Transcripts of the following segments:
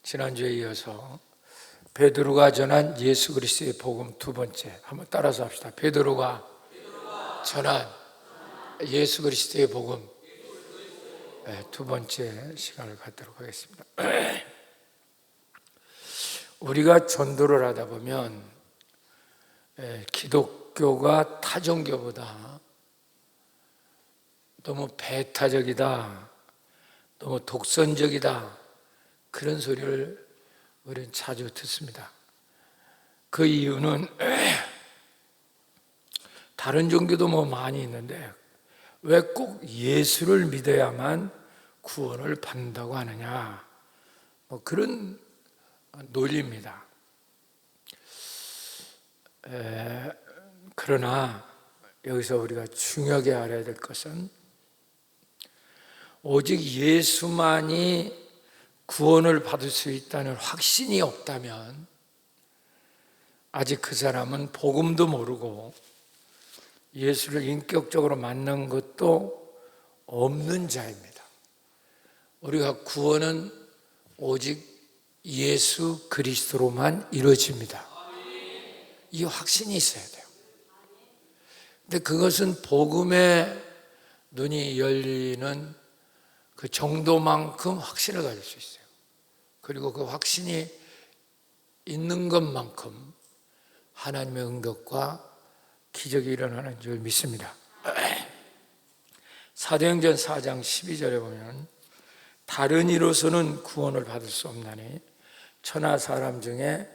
지난주에 이어서 베드로가 전한 예수 그리스도의 복음 두 번째, 한번 따라서 합시다. 베드로가 전한 예수 그리스도의 복음 두 번째 시간을 갖도록 하겠습니다. 우리가 전도를 하다 보면 기독교가 타 종교보다 너무 배타적이다, 너무 독선적이다, 그런 소리를 우리는 자주 듣습니다. 그 이유는 다른 종교도 많이 있는데 왜 꼭 예수를 믿어야만 구원을 받는다고 하느냐, 그런 논리입니다. 그러나 여기서 우리가 중요하게 알아야 될 것은 오직 예수만이 구원을 받을 수 있다는 확신이 없다면 아직 그 사람은 복음도 모르고 예수를 인격적으로 만난 것도 없는 자입니다. 우리가 구원은 오직 예수 그리스도로만 이루어집니다. 이 확신이 있어야 돼요. 근데 그것은 복음의 눈이 열리는 그 정도만큼 확신을 가질 수 있어요. 그리고 그 확신이 있는 것만큼 하나님의 응답과 기적이 일어나는 줄 믿습니다. 사도행전 4장 12절에 보면 다른 이로서는 구원을 받을 수 없나니 천하 사람 중에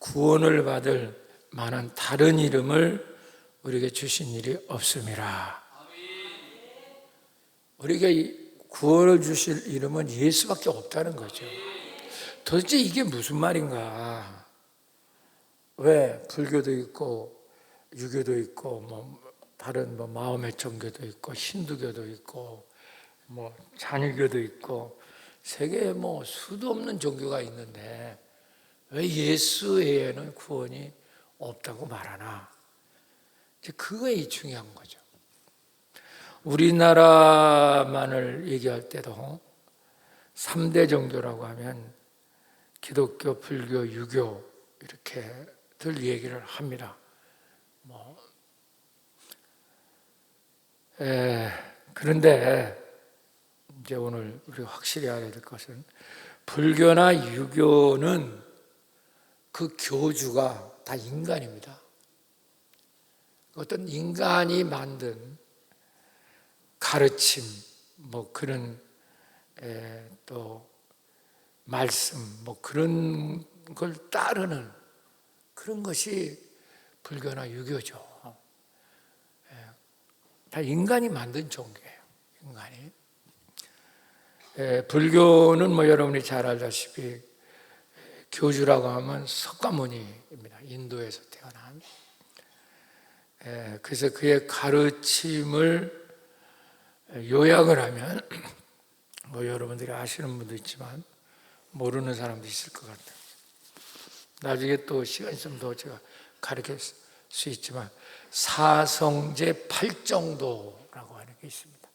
구원을 받을 만한 다른 이름을 우리에게 주신 일이 없음이라. 우리에게 구원을 주실 이름은 예수밖에 없다는 거죠. 도대체 이게 무슨 말인가? 왜 불교도 있고 유교도 있고 다른 마음의 종교도 있고 힌두교도 있고 잔유교도 있고 세계에 수도 없는 종교가 있는데 왜 예수 외에는 구원이 없다고 말하나? 그거에 중요한 거죠. 우리나라만을 얘기할 때도 3대 종교라고 하면 기독교, 불교, 유교 이렇게들 얘기를 합니다. 그런데 이제 오늘 우리가 확실히 알아야 될 것은 불교나 유교는 그 교주가 다 인간입니다. 어떤 인간이 만든 가르침, 그런 또 말씀, 그런 걸 따르는 그런 것이 불교나 유교죠. 다 인간이 만든 종교예요. 인간이. 불교는 여러분이 잘 알다시피 교주라고 하면 석가모니입니다. 인도에서 태어난. 그래서 그의 가르침을 요약을 하면 여러분들이 아시는 분도 있지만 모르는 사람도 있을 것 같아요. 나중에 또 시간 있으면 더 제가 가르칠 수 있지만 사성제 팔정도라고 하는 게 있습니다.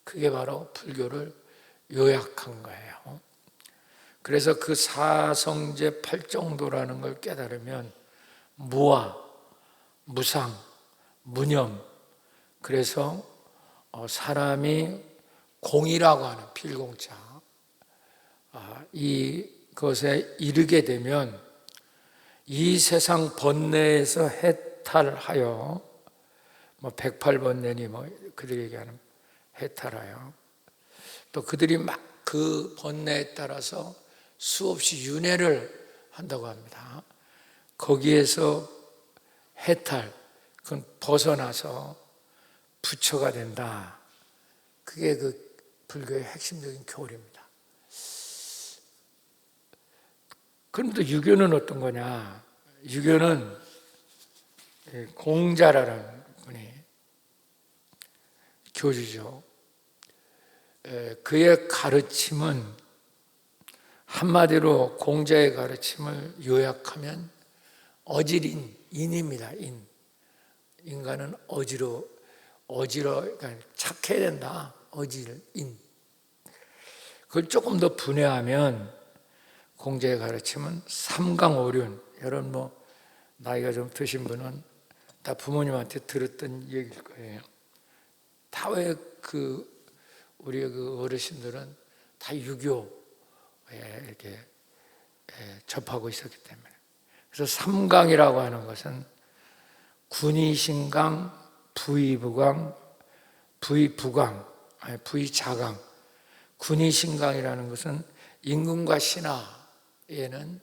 그게 바로 불교를 요약한 거예요. 그래서 그 사성제 팔정도라는 걸 깨달으면 무아, 무상, 무념, 그래서 사람이 공이라고 하는 필공자, 이것에 이르게 되면 이 세상 번뇌에서 해탈하여 108번뇌니 그들이 얘기하는 해탈하여 또 그들이 막 그 번뇌에 따라서 수없이 윤회를 한다고 합니다. 거기에서 해탈, 그건 벗어나서 부처가 된다. 그게 그 불교의 핵심적인 교리입니다. 그럼 또 유교는 어떤 거냐? 유교는 공자라는 분이 교주죠. 그의 가르침은 한마디로 공자의 가르침을 요약하면 어질인, 인입니다. 인. 인간은 그러니까 착해야 된다. 어질, 인. 그걸 조금 더 분해하면 공자의 가르침은 삼강오륜. 여러분 뭐 나이가 좀 드신 분은 다 부모님한테 들었던 얘기일 거예요. 다 왜 우리 어르신들은 다 유교에 이렇게 접하고 있었기 때문에. 그래서 삼강이라고 하는 것은 군의신강, 부의부강, 부의자강. 군의신강이라는 것은 임금과 신하에는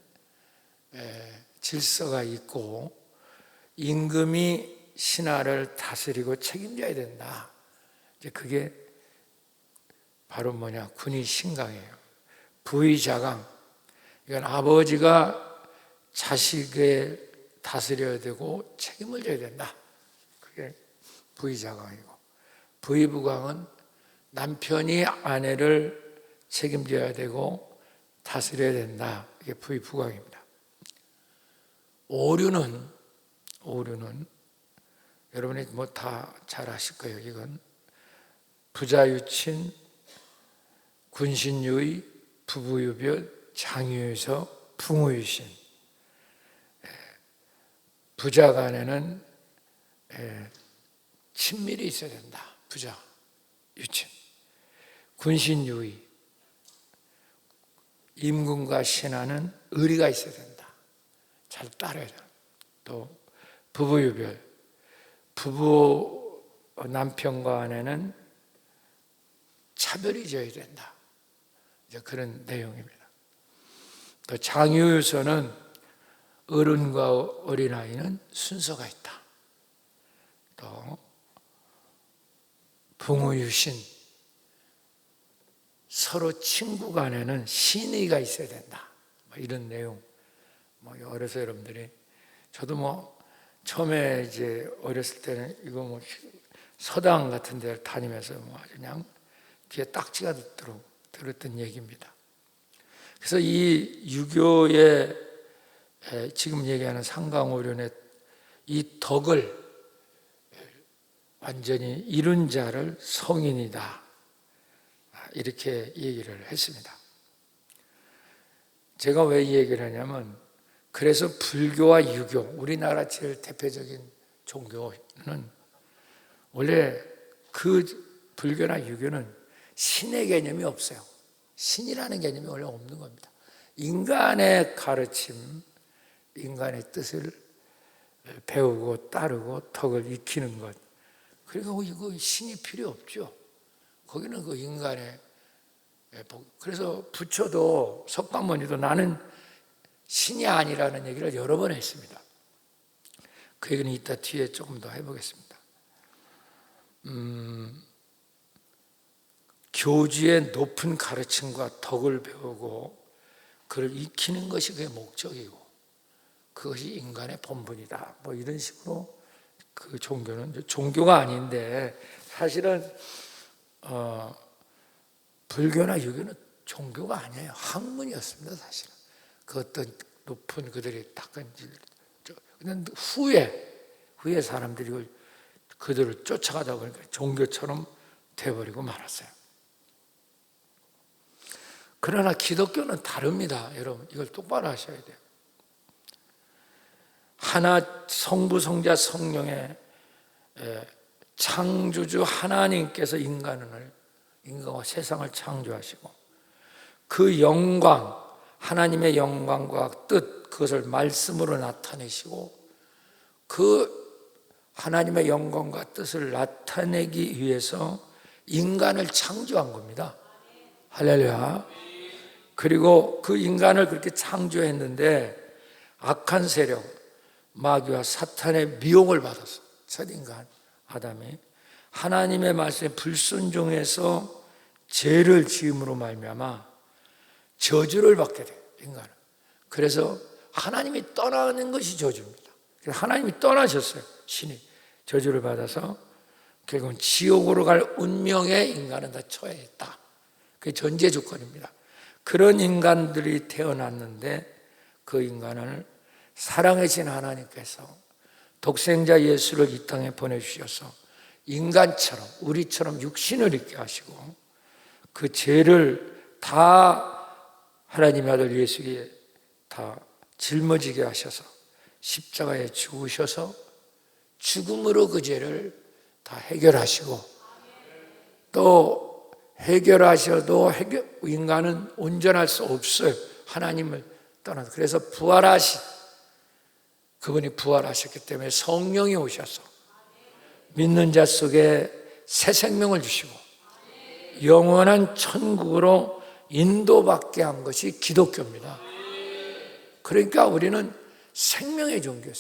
질서가 있고 임금이 신하를 다스리고 책임져야 된다. 이제 그게 바로 군의신강이에요. 부의자강. 이건 아버지가 자식을 다스려야 되고 책임을 져야 된다. 그게 부의자강이고, 부의부강은 남편이 아내를 책임져야 되고 다스려야 된다. 이게 부의부강입니다. 오류는 여러분이 뭐 다 잘 아실 거예요. 이건 부자유친, 군신유의, 부부유별, 장유유서, 풍우유신. 부자 간에는 친밀이 있어야 된다. 부자, 유친. 군신유의, 임금과 신하는 의리가 있어야 된다. 잘 따라야 된다. 또 부부유별, 부부 남편과 아내는 차별이 져야 된다. 이제 그런 내용입니다. 또 장유유서는 어른과 어린아이는 순서가 있다. 또 풍우유신, 서로 친구 간에는 신의가 있어야 된다. 이런 내용. 어려서 여러분들이, 저도 처음에 이제 어렸을 때는 이거 서당 같은 데를 다니면서 아주 그냥 귀에 딱지가 듣도록 들었던 얘기입니다. 그래서 이 유교의 지금 얘기하는 삼강오륜의 이 덕을 완전히 이룬 자를 성인이다. 이렇게 얘기를 했습니다. 제가 왜 이 얘기를 하냐면, 그래서 불교와 유교, 우리나라 제일 대표적인 종교는 원래 그 불교나 유교는 신의 개념이 없어요. 신이라는 개념이 원래 없는 겁니다. 인간의 가르침, 인간의 뜻을 배우고 따르고 덕을 익히는 것. 그리고 이거 신이 필요 없죠. 거기는 그 인간의 복. 그래서 부처도, 석가모니도 나는 신이 아니라는 얘기를 여러 번 했습니다. 그 얘기는 이따 뒤에 조금 더 해보겠습니다. 교주의 높은 가르침과 덕을 배우고 그를 익히는 것이 그의 목적이고 그것이 인간의 본분이다. 이런 식으로 그 종교는 종교가 아닌데, 사실은 불교나 유교는 종교가 아니에요. 학문이었습니다. 사실은 그 어떤 높은 그들이 닦은 질. 그런데 후에 사람들이 그들을 쫓아가다 보니까 종교처럼 돼버리고 말았어요. 그러나 기독교는 다릅니다. 여러분, 이걸 똑바로 하셔야 돼요. 하나 성부, 성자, 성령의 창조주 하나님께서 인간과 세상을 창조하시고 그 영광, 하나님의 영광과 뜻, 그것을 말씀으로 나타내시고 그 하나님의 영광과 뜻을 나타내기 위해서 인간을 창조한 겁니다. 할렐루야. 그리고 그 인간을 그렇게 창조했는데 악한 세력, 마귀와 사탄의 미혹을 받았어. 첫인간 아담이 하나님의 말씀에 불순종해서 죄를 지음으로 말미암아 저주를 받게 돼요. 인간은. 그래서 하나님이 떠나는 것이 저주입니다. 하나님이 떠나셨어요. 신이 저주를 받아서 결국은 지옥으로 갈 운명에 인간은 다 처해 있다. 그게 전제 조건입니다. 그런 인간들이 태어났는데 그 인간을 사랑하신 하나님께서 독생자 예수를 이 땅에 보내주셔서 인간처럼, 우리처럼 육신을 입게 하시고 그 죄를 다 하나님의 아들 예수께 다 짊어지게 하셔서 십자가에 죽으셔서 죽음으로 그 죄를 다 해결하시고, 또 해결하셔도 인간은 온전할 수 없어요. 하나님을 떠나서. 그래서 그분이 부활하셨기 때문에 성령이 오셔서 믿는 자 속에 새 생명을 주시고 영원한 천국으로 인도받게 한 것이 기독교입니다. 그러니까 우리는 생명의 종교예요.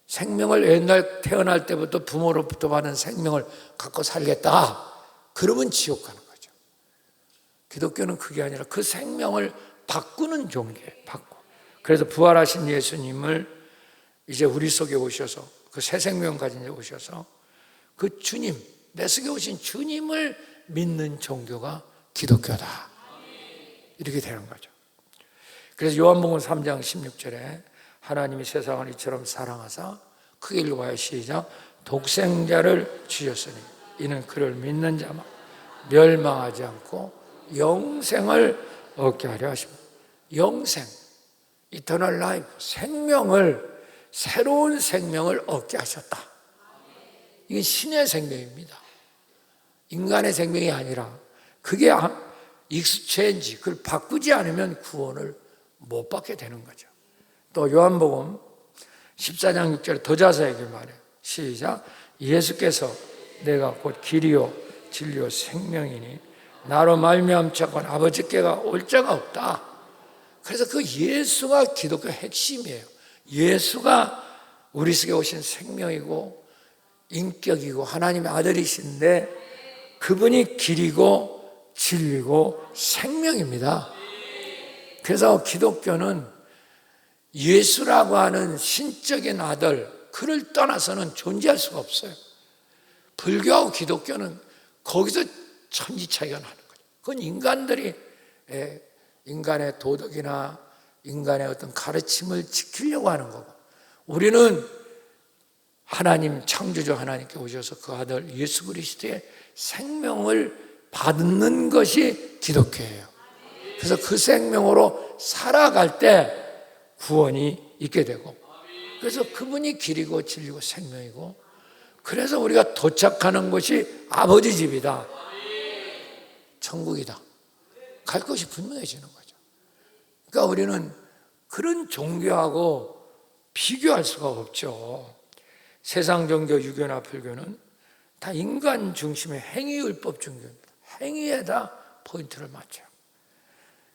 생명을 옛날 태어날 때부터 부모로부터 받은 생명을 갖고 살겠다. 그러면 지옥 가는 거죠. 기독교는 그게 아니라 그 생명을 바꾸는 종교예요. 그래서 부활하신 예수님을 이제 우리 속에 오셔서 그 새 생명 가진 데 오셔서 그 주님, 내 속에 오신 주님을 믿는 종교가 기독교다. 이렇게 되는 거죠. 그래서 요한복음 3장 16절에 하나님이 세상을 이처럼 사랑하사, 크게 읽어봐요. 시작. 독생자를 주셨으니 이는 그를 믿는 자만 멸망하지 않고 영생을 얻게 하려 하십니다. 영생, 이터널 라이프, 새로운 생명을 얻게 하셨다. 이게 신의 생명입니다. 인간의 생명이 아니라, 그게 익스체인지, 그걸 바꾸지 않으면 구원을 못 받게 되는 거죠. 또 요한복음 14장 6절에 더 자세하게 말해요. 시작. 예수께서 내가 곧 길이요 진리요 생명이니 나로 말미암자건 아버지께가 올 자가 없다. 그래서 그 예수가 기독교 핵심이에요. 예수가 우리 속에 오신 생명이고 인격이고 하나님의 아들이신데, 그분이 길이고 진리고 생명입니다. 그래서 기독교는 예수라고 하는 신적인 아들, 그를 떠나서는 존재할 수가 없어요. 불교하고 기독교는 거기서 천지차이가 나는 거죠. 그건 인간의 도덕이나 인간의 어떤 가르침을 지키려고 하는 거고, 우리는 하나님, 창조주 하나님께 오셔서 그 아들 예수 그리스도의 생명을 받는 것이 기독교예요. 그래서 그 생명으로 살아갈 때 구원이 있게 되고, 그래서 그분이 길이고 진리고 생명이고, 그래서 우리가 도착하는 것이 아버지 집이다, 천국이다, 갈 것이 분명해지는 거죠. 그러니까 우리는 그런 종교하고 비교할 수가 없죠. 세상 종교, 유교나 불교는 다 인간 중심의 행위율법 종교입니다. 행위에다 포인트를 맞춰요.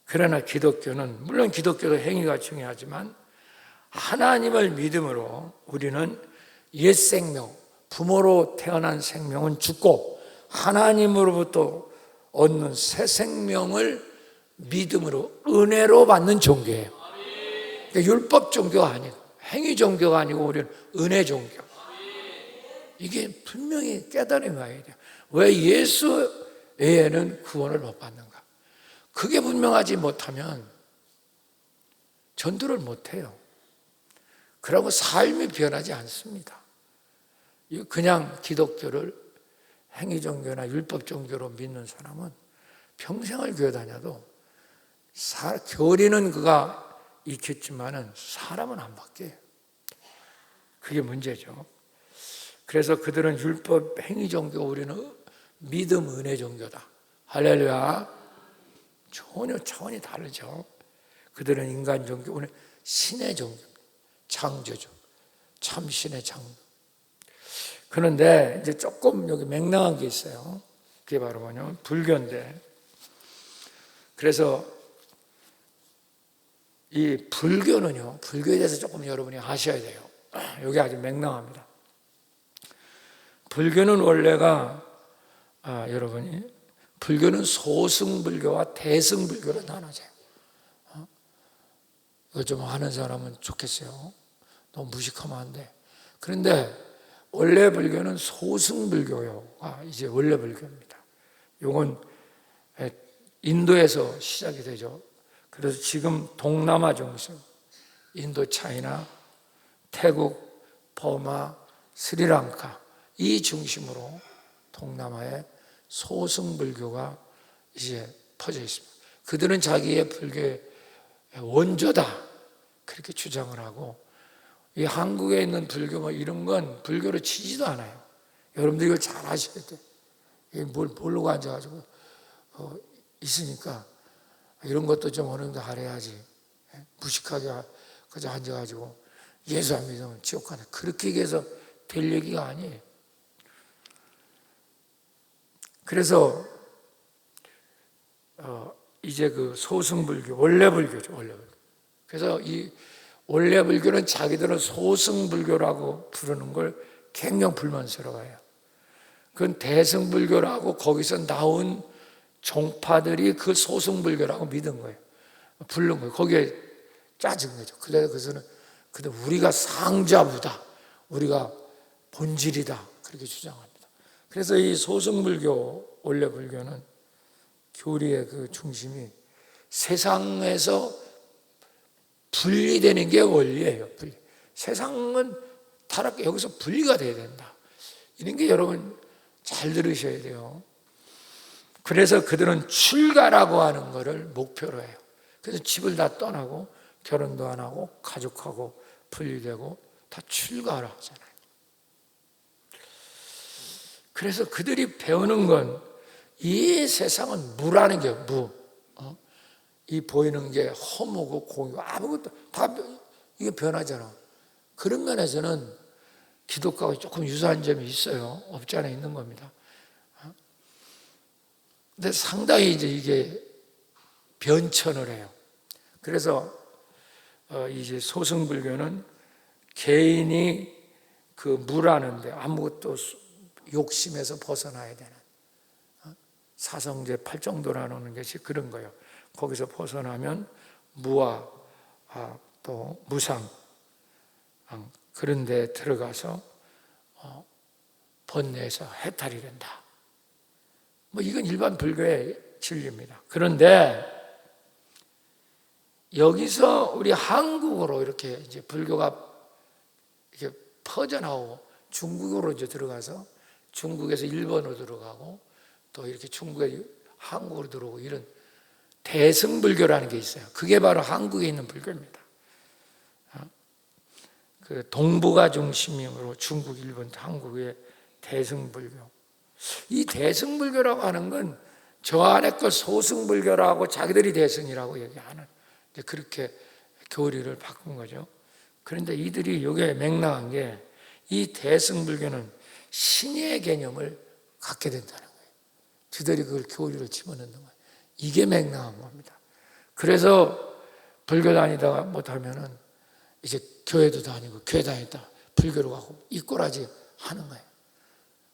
그러나 기독교는, 물론 기독교도 행위가 중요하지만 하나님을 믿음으로 우리는 옛 생명, 부모로 태어난 생명은 죽고 하나님으로부터 얻는 새 생명을 믿음으로, 은혜로 받는 종교예요. 그러니까 율법 종교가 아니고 행위 종교가 아니고 우리는 은혜 종교. 이게 분명히 깨달음 가야 돼요. 왜 예수 외에는 구원을 못 받는가? 그게 분명하지 못하면 전도를 못해요. 그러고 삶이 변하지 않습니다. 그냥 기독교를 행위 종교나 율법 종교로 믿는 사람은 평생을 교회 다녀도 교리는 그가 익혔지만은 사람은 안 바뀌어요. 그게 문제죠. 그래서 그들은 율법 행위 종교, 우리는 믿음 은혜 종교다. 할렐루야. 전혀 차원이 다르죠. 그들은 인간 종교, 우리는 신의 종교, 창조주, 참신의 창조. 그런데 이제 조금 여기 맹랑한 게 있어요. 그게 바로 뭐냐면 불교인데, 그래서 이 불교는요, 불교에 대해서 조금 여러분이 아셔야 돼요. 여기 아주 맹랑합니다. 불교는 원래가 여러분이, 불교는 소승불교와 대승불교로 나눠져요. 이거 좀 아는 사람은 좋겠어요. 너무 무식하면 안 돼. 그런데 원래 불교는 소승불교가 이제 원래 불교입니다. 이건 인도에서 시작이 되죠. 그래서 지금 동남아 중심, 인도, 차이나, 태국, 버마, 스리랑카 이 중심으로 동남아에 소승불교가 이제 퍼져 있습니다. 그들은 자기의 불교의 원조다 그렇게 주장을 하고, 이 한국에 있는 불교 뭐 이런 건 불교로 치지도 않아요. 여러분들 이걸 잘 아셔야 돼. 모르고 앉아가지고 있으니까 이런 것도 좀 어느 정도 알아야지. 무식하게 그저 앉아가지고 예수 안 믿으면 지옥 가네, 그렇게 얘기해서 될 얘기가 아니에요. 그래서 이제 그 소승불교, 원래불교죠, 원래불교. 그래서 이 원래불교는 자기들은 소승불교라고 부르는 걸 굉장히 불만스러워해요. 그건 대승불교라고 거기서 나온 종파들이 그 소승불교라고 믿은 거예요. 부른 거예요. 거기에 짜증 거죠. 그래서는 우리가 상자부다, 우리가 본질이다 그렇게 주장합니다. 그래서 이 소승불교, 원래불교는 교리의 그 중심이 세상에서 분리되는 게 원리예요. 분리. 세상은 여기서 분리가 돼야 된다. 이런 게 여러분 잘 들으셔야 돼요. 그래서 그들은 출가라고 하는 것을 목표로 해요. 그래서 집을 다 떠나고 결혼도 안 하고 가족하고 분리되고 다 출가를 하잖아요. 그래서 그들이 배우는 건 이 세상은 무라는 게 무. 이 보이는 게 허무고 공이고 아무것도 다 이게 변하잖아. 그런 면에서는 기독교하고 조금 유사한 점이 있어요. 없지 않아 있는 겁니다. 근데 상당히 이제 이게 변천을 해요. 그래서 이제 소승불교는 개인이 그 무라는데 아무것도 욕심에서 벗어나야 되는 사성제 8정도라는 것이 그런 거예요. 거기서 벗어나면 무와 또 무상 그런 데 들어가서 번뇌에서 해탈이 된다. 뭐 이건 일반 불교의 진리입니다. 그런데 여기서 우리 한국으로 이렇게 이제 불교가 이렇게 퍼져나오고 중국으로 이제 들어가서 중국에서 일본으로 들어가고 또 이렇게 중국에 한국으로 들어오고 이런 대승불교라는 게 있어요. 그게 바로 한국에 있는 불교입니다. 그 동북아 중심으로 중국, 일본, 한국의 대승불교. 이 대승불교라고 하는 건 저 안에 거 소승불교라고 자기들이 대승이라고 얘기하는 그렇게 교리를 바꾼 거죠. 그런데 이들이 여기에 맥락한 게 이 대승불교는 신의 개념을 갖게 된다는 거예요. 저들이 그걸 교리로 집어넣는 거예요. 이게 맥락한 겁니다. 그래서 불교 다니다가 못하면은 이제 교회도 다니고 교회 다니다 불교로 가고 이 꼬라지 하는 거예요.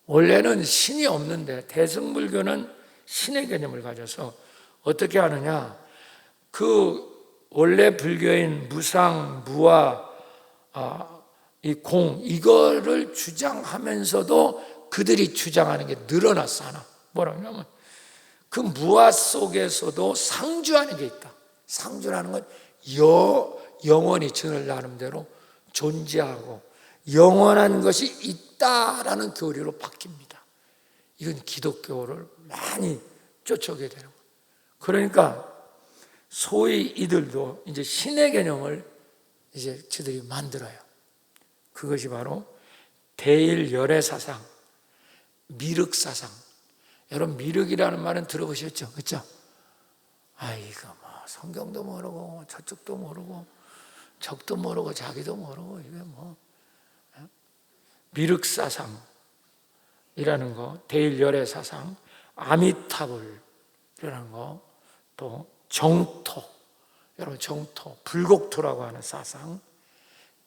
원래는 신이 없는데 대승불교는 신의 개념을 가져서 어떻게 하느냐, 그 원래 불교인 무상, 무와 이 공 이거를 주장하면서도 그들이 주장하는 게 늘어났어. 하나 뭐라냐면 그 무아 속에서도 상주하는 게 있다. 상주라는 건 영원히 저들 나름대로 존재하고 영원한 것이 있다라는 교리로 바뀝니다. 이건 기독교를 많이 쫓아오게 되는 거예요. 그러니까 소위 이들도 이제 신의 개념을 이제 저들이 만들어요. 그것이 바로 대일열애 사상, 미륵 사상. 여러분 미륵이라는 말은 들어보셨죠? 그렇죠? 이거 뭐 성경도 모르고 저쪽도 모르고 적도 모르고 자기도 모르고 이게 뭐 미륵 사상이라는 거, 대일열애 사상, 아미타불이라는 거, 또 정토, 여러분 정토, 불곡토라고 하는 사상,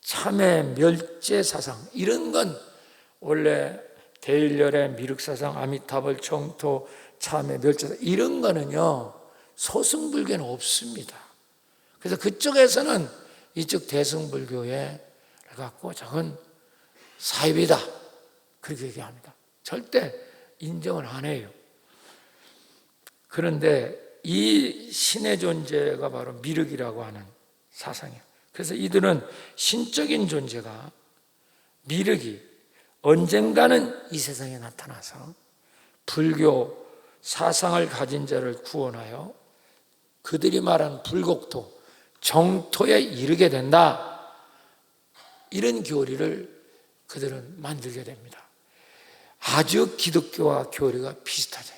참회 멸제 사상, 이런 건 원래 대일열애, 미륵 사상, 아미타불, 정토, 참회 멸제 사상, 이런 거는요 소승불교는 없습니다. 그래서 그쪽에서는 이쪽 대승불교에 갖고 저건 사입이다 그렇게 얘기합니다. 절대 인정을 안 해요. 그런데 이 신의 존재가 바로 미륵이라고 하는 사상이에요. 그래서 이들은 신적인 존재가 미륵이 언젠가는 이 세상에 나타나서 불교 사상을 가진 자를 구원하여 그들이 말하는 불국토, 정토에 이르게 된다. 이런 교리를 그들은 만들게 됩니다. 아주 기독교와 교리가 비슷하죠.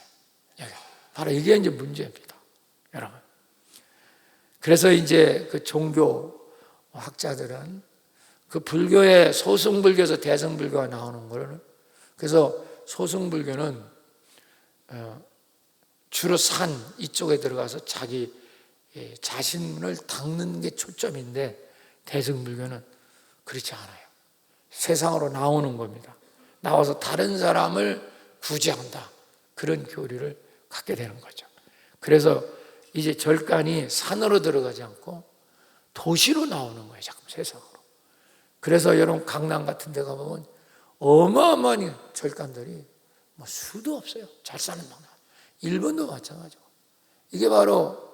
바로 이게 이제 문제입니다, 여러분. 그래서 이제 그 종교 학자들은 그 불교의 소승불교에서 대승불교가 나오는 거는, 그래서 소승불교는 주로 산 이쪽에 들어가서 자기 자신을 닦는 게 초점인데, 대승불교는 그렇지 않아요. 세상으로 나오는 겁니다. 나와서 다른 사람을 구제한다. 그런 교리를 갖게 되는 거죠. 그래서 이제 절간이 산으로 들어가지 않고 도시로 나오는 거예요, 자꾸 세상으로. 그래서 여러분 강남 같은 데 가보면 어마어마한 절간들이 뭐 수도 없어요. 잘 사는 방법. 일본도 마찬가지고. 이게 바로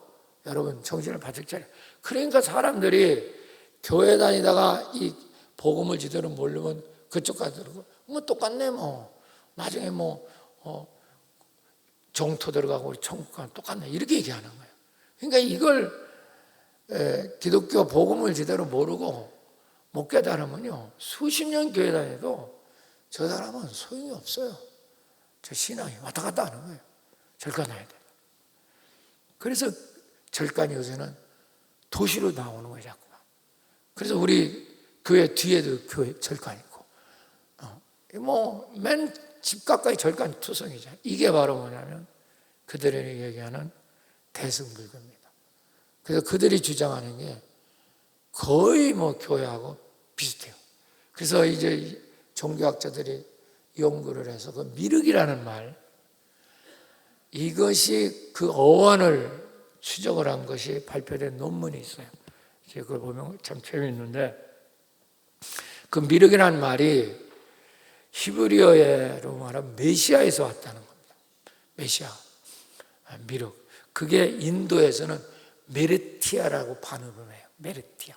여러분 정신을 바짝 차려. 그러니까 사람들이 교회 다니다가 이 복음을 제대로 모르면 그쪽 가서 뭐 똑같네 뭐. 나중에 뭐 정토 들어가고 우리 천국 가면 똑같네. 이렇게 얘기하는 거예요. 그러니까 이걸 기독교 복음을 제대로 모르고 못 깨달으면요, 수십 년 교회 다녀도 저 사람은 소용이 없어요. 저 신앙이 왔다 갔다 하는 거예요. 절간 해야 돼요. 그래서 절간이 요새는 도시로 나오는 거예요, 자꾸. 그래서 우리 교회 뒤에도 교회 절간 있고, 맨 집 가까이 절간 투성이죠. 이게 바로 뭐냐면 그들이 얘기하는 대승불교입니다. 그래서 그들이 주장하는 게 거의 뭐 교회하고 비슷해요. 그래서 이제 종교학자들이 연구를 해서 그 미륵이라는 말, 이것이 그 어원을 추적을 한 것이 발표된 논문이 있어요. 그걸 보면 참 재미있는데, 그 미륵이라는 말이 히브리어로 말하면 메시아에서 왔다는 겁니다. 메시아, 미륵. 그게 인도에서는 메르티아라고 반응을 해요. 메르티아.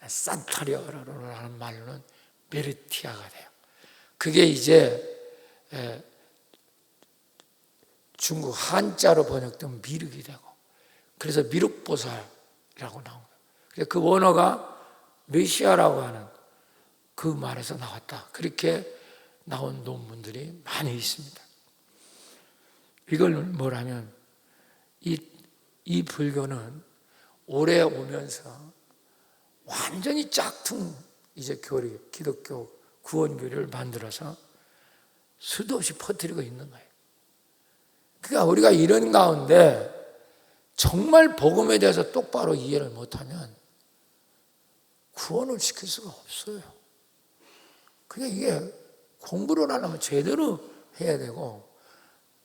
산타리아라는 말로는 메르티아가 돼요. 그게 이제 중국 한자로 번역되면 미륵이 되고, 그래서 미륵보살이라고 나온 거예요. 그래서 그 원어가 메시아라고 하는 그 말에서 나왔다. 그렇게 나온 논문들이 많이 있습니다. 이걸 뭐라면 이 불교는 오래 오면서 완전히 짝퉁 이제 교리, 기독교 구원 교리를 만들어서 수도 없이 퍼뜨리고 있는 거예요. 그러니까 우리가 이런 가운데 정말 복음에 대해서 똑바로 이해를 못하면 구원을 시킬 수가 없어요. 그냥 이게 공부를 하려면 제대로 해야 되고,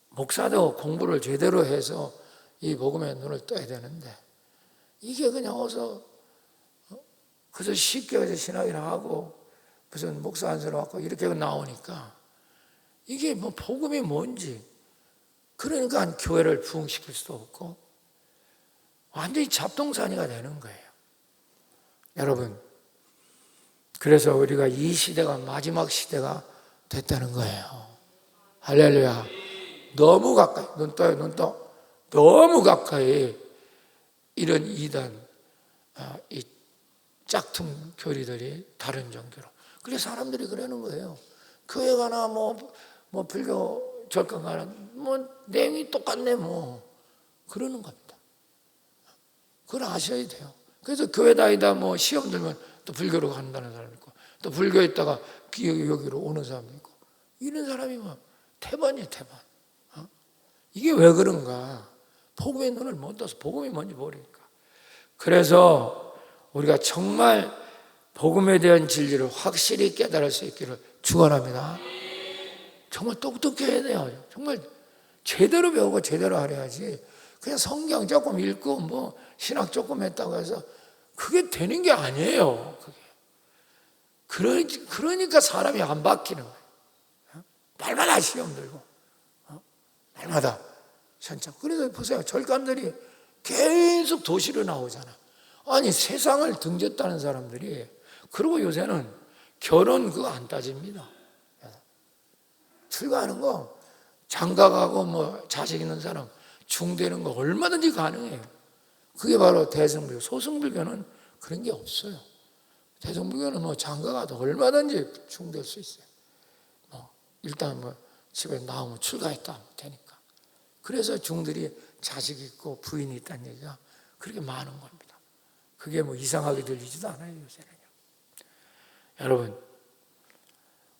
목사도 공부를 제대로 해서 이 복음의 눈을 떠야 되는데, 이게 그냥 어서 그래서 쉽게 해서 신학이나 하고 무슨 목사 안수를 받고 이렇게 나오니까 이게 뭐 복음이 뭔지, 그러니까 교회를 부흥시킬 수도 없고 완전히 잡동사니가 되는 거예요. 여러분, 그래서 우리가 이 시대가 마지막 시대가 됐다는 거예요. 할렐루야. 너무 가까이, 눈 떠요, 눈 떠. 너무 가까이 이런 이단, 이 짝퉁 교리들이 다른 종교로. 그래서 사람들이 그러는 거예요. 교회 가나 뭐 불교 절간 가나 뭐 내용이 똑같네 뭐 그러는 겁니다. 그걸 아셔야 돼요. 그래서 교회 다니다 뭐 시험 들면 또 불교로 간다는 사람이 있고, 또 불교에 있다가 여기로 오는 사람도 있고, 이런 사람이 뭐 태반이에요, 태반. 이게 왜 그런가? 복음의 눈을 못 떠서 복음이 뭔지 모르니까. 그래서 우리가 정말 복음에 대한 진리를 확실히 깨달을 수 있기를 축원합니다. 정말 똑똑해야 돼요. 정말 제대로 배우고 제대로 알아야지. 그냥 성경 조금 읽고 뭐 신학 조금 했다고 해서 그게 되는 게 아니에요. 그게. 그러니까 사람이 안 바뀌는 거예요. 날마다 시험 들고, 날마다 현장. 그래서 보세요, 절간들이 계속 도시로 나오잖아. 아니 세상을 등졌다는 사람들이, 그리고 요새는 결혼 그거 안 따집니다. 출가하는 거, 장가가고 뭐 자식 있는 사람 중되는 거 얼마든지 가능해요. 그게 바로 대승불교. 소승불교는 그런 게 없어요. 대승불교는 뭐 장가가도 얼마든지 중될 수 있어요. 일단 집에 나오면 출가했다 하면 되니까. 그래서 중들이 자식 있고 부인이 있다는 얘기가 그렇게 많은 겁니다. 그게 이상하게 들리지도 않아요, 요새는요. 여러분,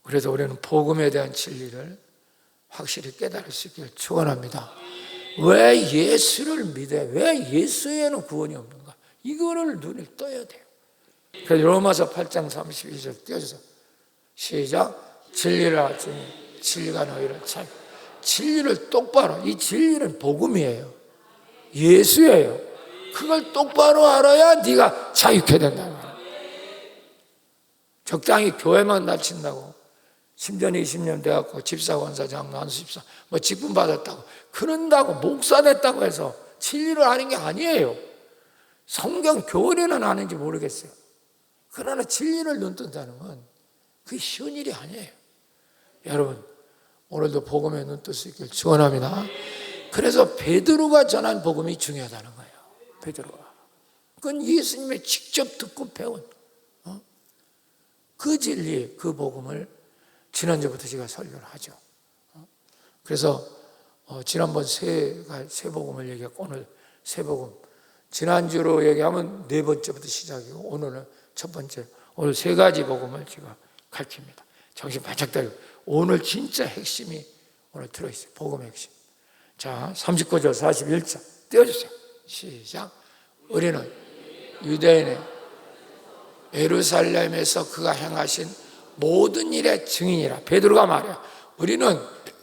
그래서 우리는 복음에 대한 진리를 확실히 깨달을 수 있기를 축원합니다. 왜 예수를 믿어야, 왜 예수에는 구원이 없는가? 이거를 눈을 떠야 돼요. 그래서 로마서 8장 32절 띄워주세요. 시작. 진리를 알았으니 진리가 너희를 참. 진리를 똑바로, 이 진리는 복음이에요. 예수예요. 그걸 똑바로 알아야 네가 자유케 된다는 거예요. 적당히 교회만 다친다고 10년 20년 돼갖고 집사 권사장 난수집사 직분 받았다고 그런다고 목사 됐다고 해서 진리를 아는 게 아니에요. 성경 교리는 아는지 모르겠어요. 그러나 진리를 눈뜬다는 건 그게 쉬운 일이 아니에요. 여러분, 오늘도 복음에 눈뜰 수 있길 축원합니다. 그래서 베드로가 전한 복음이 중요하다는 거예요. 베드로가. 그건 예수님의 직접 듣고 배운 그 진리, 그 복음을 지난주부터 제가 설교를 하죠. 그래서 지난번 새 복음을 얘기하고 오늘 새 복음, 지난주로 얘기하면 네 번째부터 시작이고 오늘은 첫 번째, 오늘 세 가지 복음을 제가 가르칩니다. 정신 바짝 차리고 오늘 진짜 핵심이 오늘 들어있어요. 복음의 핵심. 자, 39절 41절 띄워주세요. 시작. 우리는 유대인의 예루살렘에서 그가 행하신 모든 일의 증인이라. 베드로가 말이야. 우리는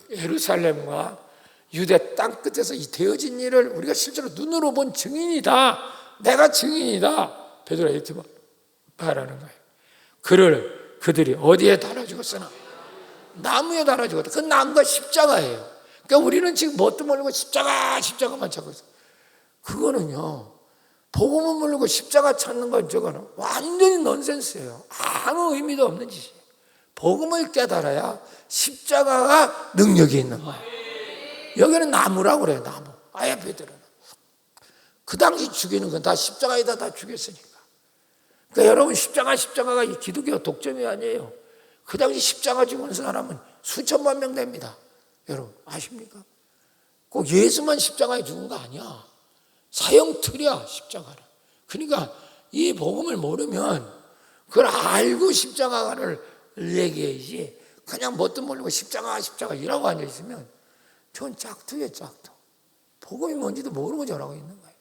예루살렘과 유대 땅끝에서 이 되어진 일을 우리가 실제로 눈으로 본 증인이다. 내가 증인이다. 베드로가 이렇게 말하는 거예요. 그들이 어디에 달아 죽었으나 나무에 달아 죽었다. 그 나무가 십자가예요. 그러니까 우리는 지금 뭣도 모르고 십자가만 찾고 있어요. 그거는요, 복음을 모르고 십자가 찾는 건 저거는 완전히 넌센스예요. 아무 의미도 없는 짓이에요. 복음을 깨달아야 십자가가 능력이 있는 거예요. 여기는 나무라고 그래요. 나무. 아예 베드로는 그 당시 죽이는 건 다 십자가에다 다 죽였으니까. 그러니까 여러분, 십자가가 이 기독교 독점이 아니에요. 그 당시 십자가 죽은 사람은 수천만 명 됩니다. 여러분 아십니까? 꼭 예수만 십자가에 죽은 거 아니야. 사형틀이야, 십자가는. 그러니까 이 복음을 모르면 그걸 알고 십자가를 얘기해야지, 그냥 뭣도 모르고 십자가 이라고 앉아있으면 저건 짝퉁이에요, 짝퉁. 복음이 뭔지도 모르고 저러고 있는 거예요.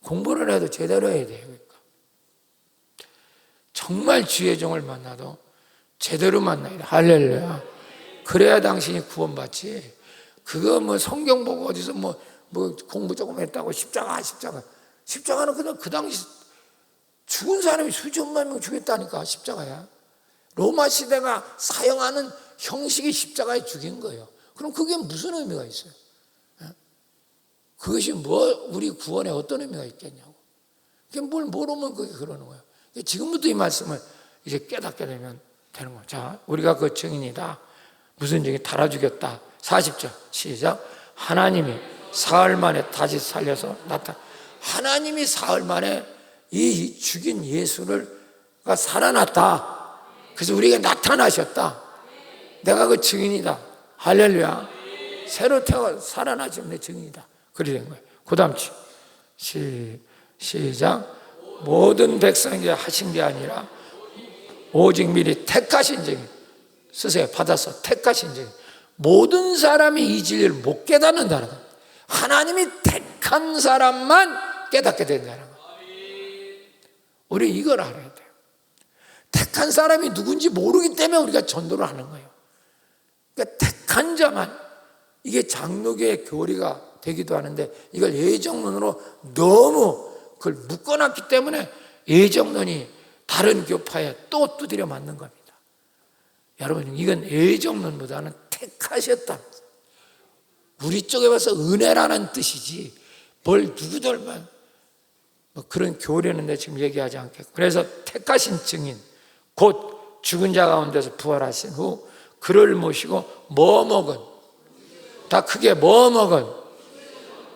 공부를 해도 제대로 해야 돼요. 그러니까 정말 주의 종을 만나도 제대로 만나야 돼. 할렐루야. 그래야 당신이 구원받지. 그거 성경 보고 어디서 공부 조금 했다고 십자가는 그냥 그 당시 죽은 사람이 수천만 명 죽였다니까. 십자가야. 로마 시대가 사용하는 형식이 십자가에 죽인 거예요. 그럼 그게 무슨 의미가 있어요? 그것이 우리 구원에 어떤 의미가 있겠냐고. 그게 뭘 모르면 그게 그러는 거예요. 지금부터 이 말씀을 이제 깨닫게 되면 되는 거예요. 자, 우리가 그 증인이다. 무슨 증인? 달아 죽였다. 40절 시작. 하나님이 사흘 만에 다시 살려서 나타나. 하나님이 사흘 만에 이 죽인 예수가 살아났다. 그래서 우리에게 나타나셨다. 내가 그 증인이다. 할렐루야. 새로 태어 살아나신 내 증인이다. 그리 된 거예요. 그 다음 시작. 모든 백성에게 하신 게 아니라 오직 미리 택하신 증인. 쓰세요. 받아서 택하신 증인. 모든 사람이 이 진리를 못 깨닫는다는 거예요. 하나님이 택한 사람만 깨닫게 된다는 거예요. 우리 이걸 알아야 돼요. 택한 사람이 누군지 모르기 때문에 우리가 전도를 하는 거예요. 그러니까 택한 자만, 이게 장로교의 교리가 되기도 하는데 이걸 예정론으로 너무 그걸 묶어놨기 때문에 예정론이 다른 교파에 또 두드려 맞는 겁니다. 여러분, 이건 예정론보다는 택하셨다. 우리 쪽에 와서 은혜라는 뜻이지 뭘 누구들만 그런 교리는 내 지금 얘기하지 않겠고. 그래서 택하신 증인, 곧 죽은 자 가운데서 부활하신 후 그를 모시고 뭐 먹은, 다 크게 뭐 먹은,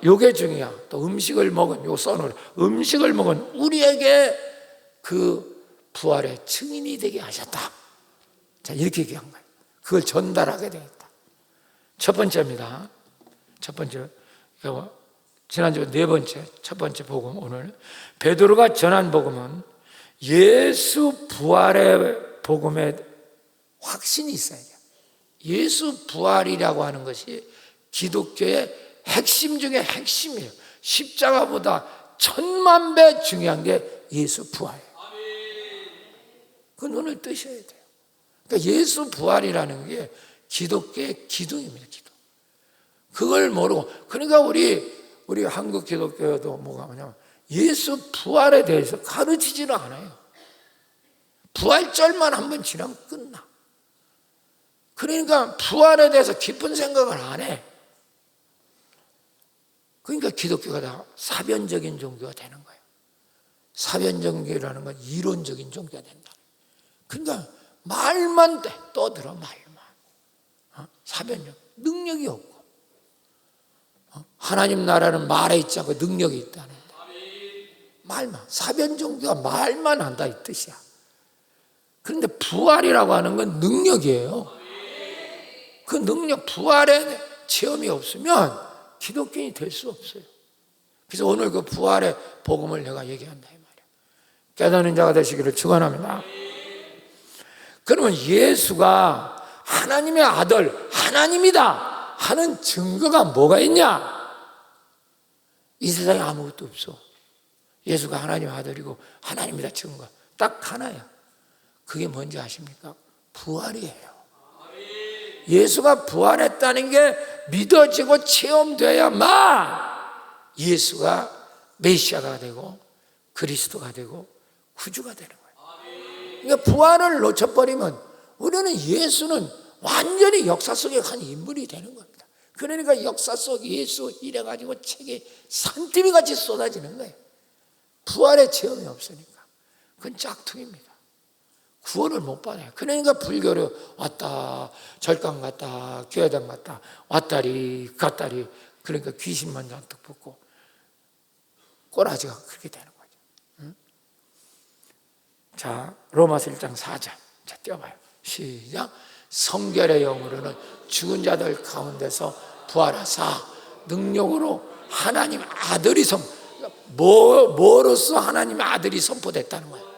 요게 중요해. 또 음식을 먹은, 요 써놓은 음식을 먹은 우리에게 그 부활의 증인이 되게 하셨다. 자, 이렇게 얘기한 거예요. 그걸 전달하게 되었다. 첫 번째입니다. 첫 번째, 지난주 네 번째, 첫 번째 복음, 오늘 베드로가 전한 복음은 예수 부활의 복음에 확신이 있어야 돼요. 예수 부활이라고 하는 것이 기독교의 핵심 중에 핵심이에요. 십자가보다 1000만 배 중요한 게 예수 부활이에요. 그 눈을 뜨셔야 돼요. 그러니까 예수 부활이라는 게 기독교의 기둥입니다. 기둥. 그걸 모르고, 그러니까 우리 한국 기독교도 뭐가 뭐냐면 예수 부활에 대해서 가르치지는 않아요. 부활절만 한번 지나면 끝나. 그러니까 부활에 대해서 깊은 생각을 안 해. 그러니까 기독교가 다 사변적인 종교가 되는 거예요. 사변종교라는 건 이론적인 종교가 된다. 그러니까 말만 떠들어, 말만. 사변적, 능력이 없고. 하나님 나라는 말에 있지 않고 능력이 있다는데. 말만, 사변종교가 말만 한다 이 뜻이야. 그런데 부활이라고 하는 건 능력이에요. 그 능력, 부활의 체험이 없으면 기독교인이 될 수 없어요. 그래서 오늘 그 부활의 복음을 내가 얘기한다 이 말이야. 깨닫는 자가 되시기를 축원합니다. 그러면 예수가 하나님의 아들, 하나님이다 하는 증거가 뭐가 있냐? 이 세상에 아무것도 없어. 예수가 하나님의 아들이고 하나님이다 증거 딱 하나야. 그게 뭔지 아십니까? 부활이에요. 예수가 부활했다는 게 믿어지고 체험돼야만 예수가 메시아가 되고 그리스도가 되고 구주가 되는 거예요. 그러니까 부활을 놓쳐버리면 우리는 예수는 완전히 역사 속에 한 인물이 되는 겁니다. 그러니까 역사 속 예수 이래가지고 책이 산더미 같이 쏟아지는 거예요. 부활의 체험이 없으니까. 그건 짝퉁입니다. 구원을 못 받아요. 그러니까 불교로 왔다 절강 갔다 교회당 갔다 왔다리 갔다리, 그러니까 귀신만 잔뜩 붙고 꼬라지가 그렇게 되는 거죠. 응? 자, 로마서 1장 4절. 자, 띄워봐요. 시작. 성결의 영으로는 죽은 자들 가운데서 부활하사 능력으로 하나님 아들이 뭐로서 하나님의 아들이 선포됐다는 거예요.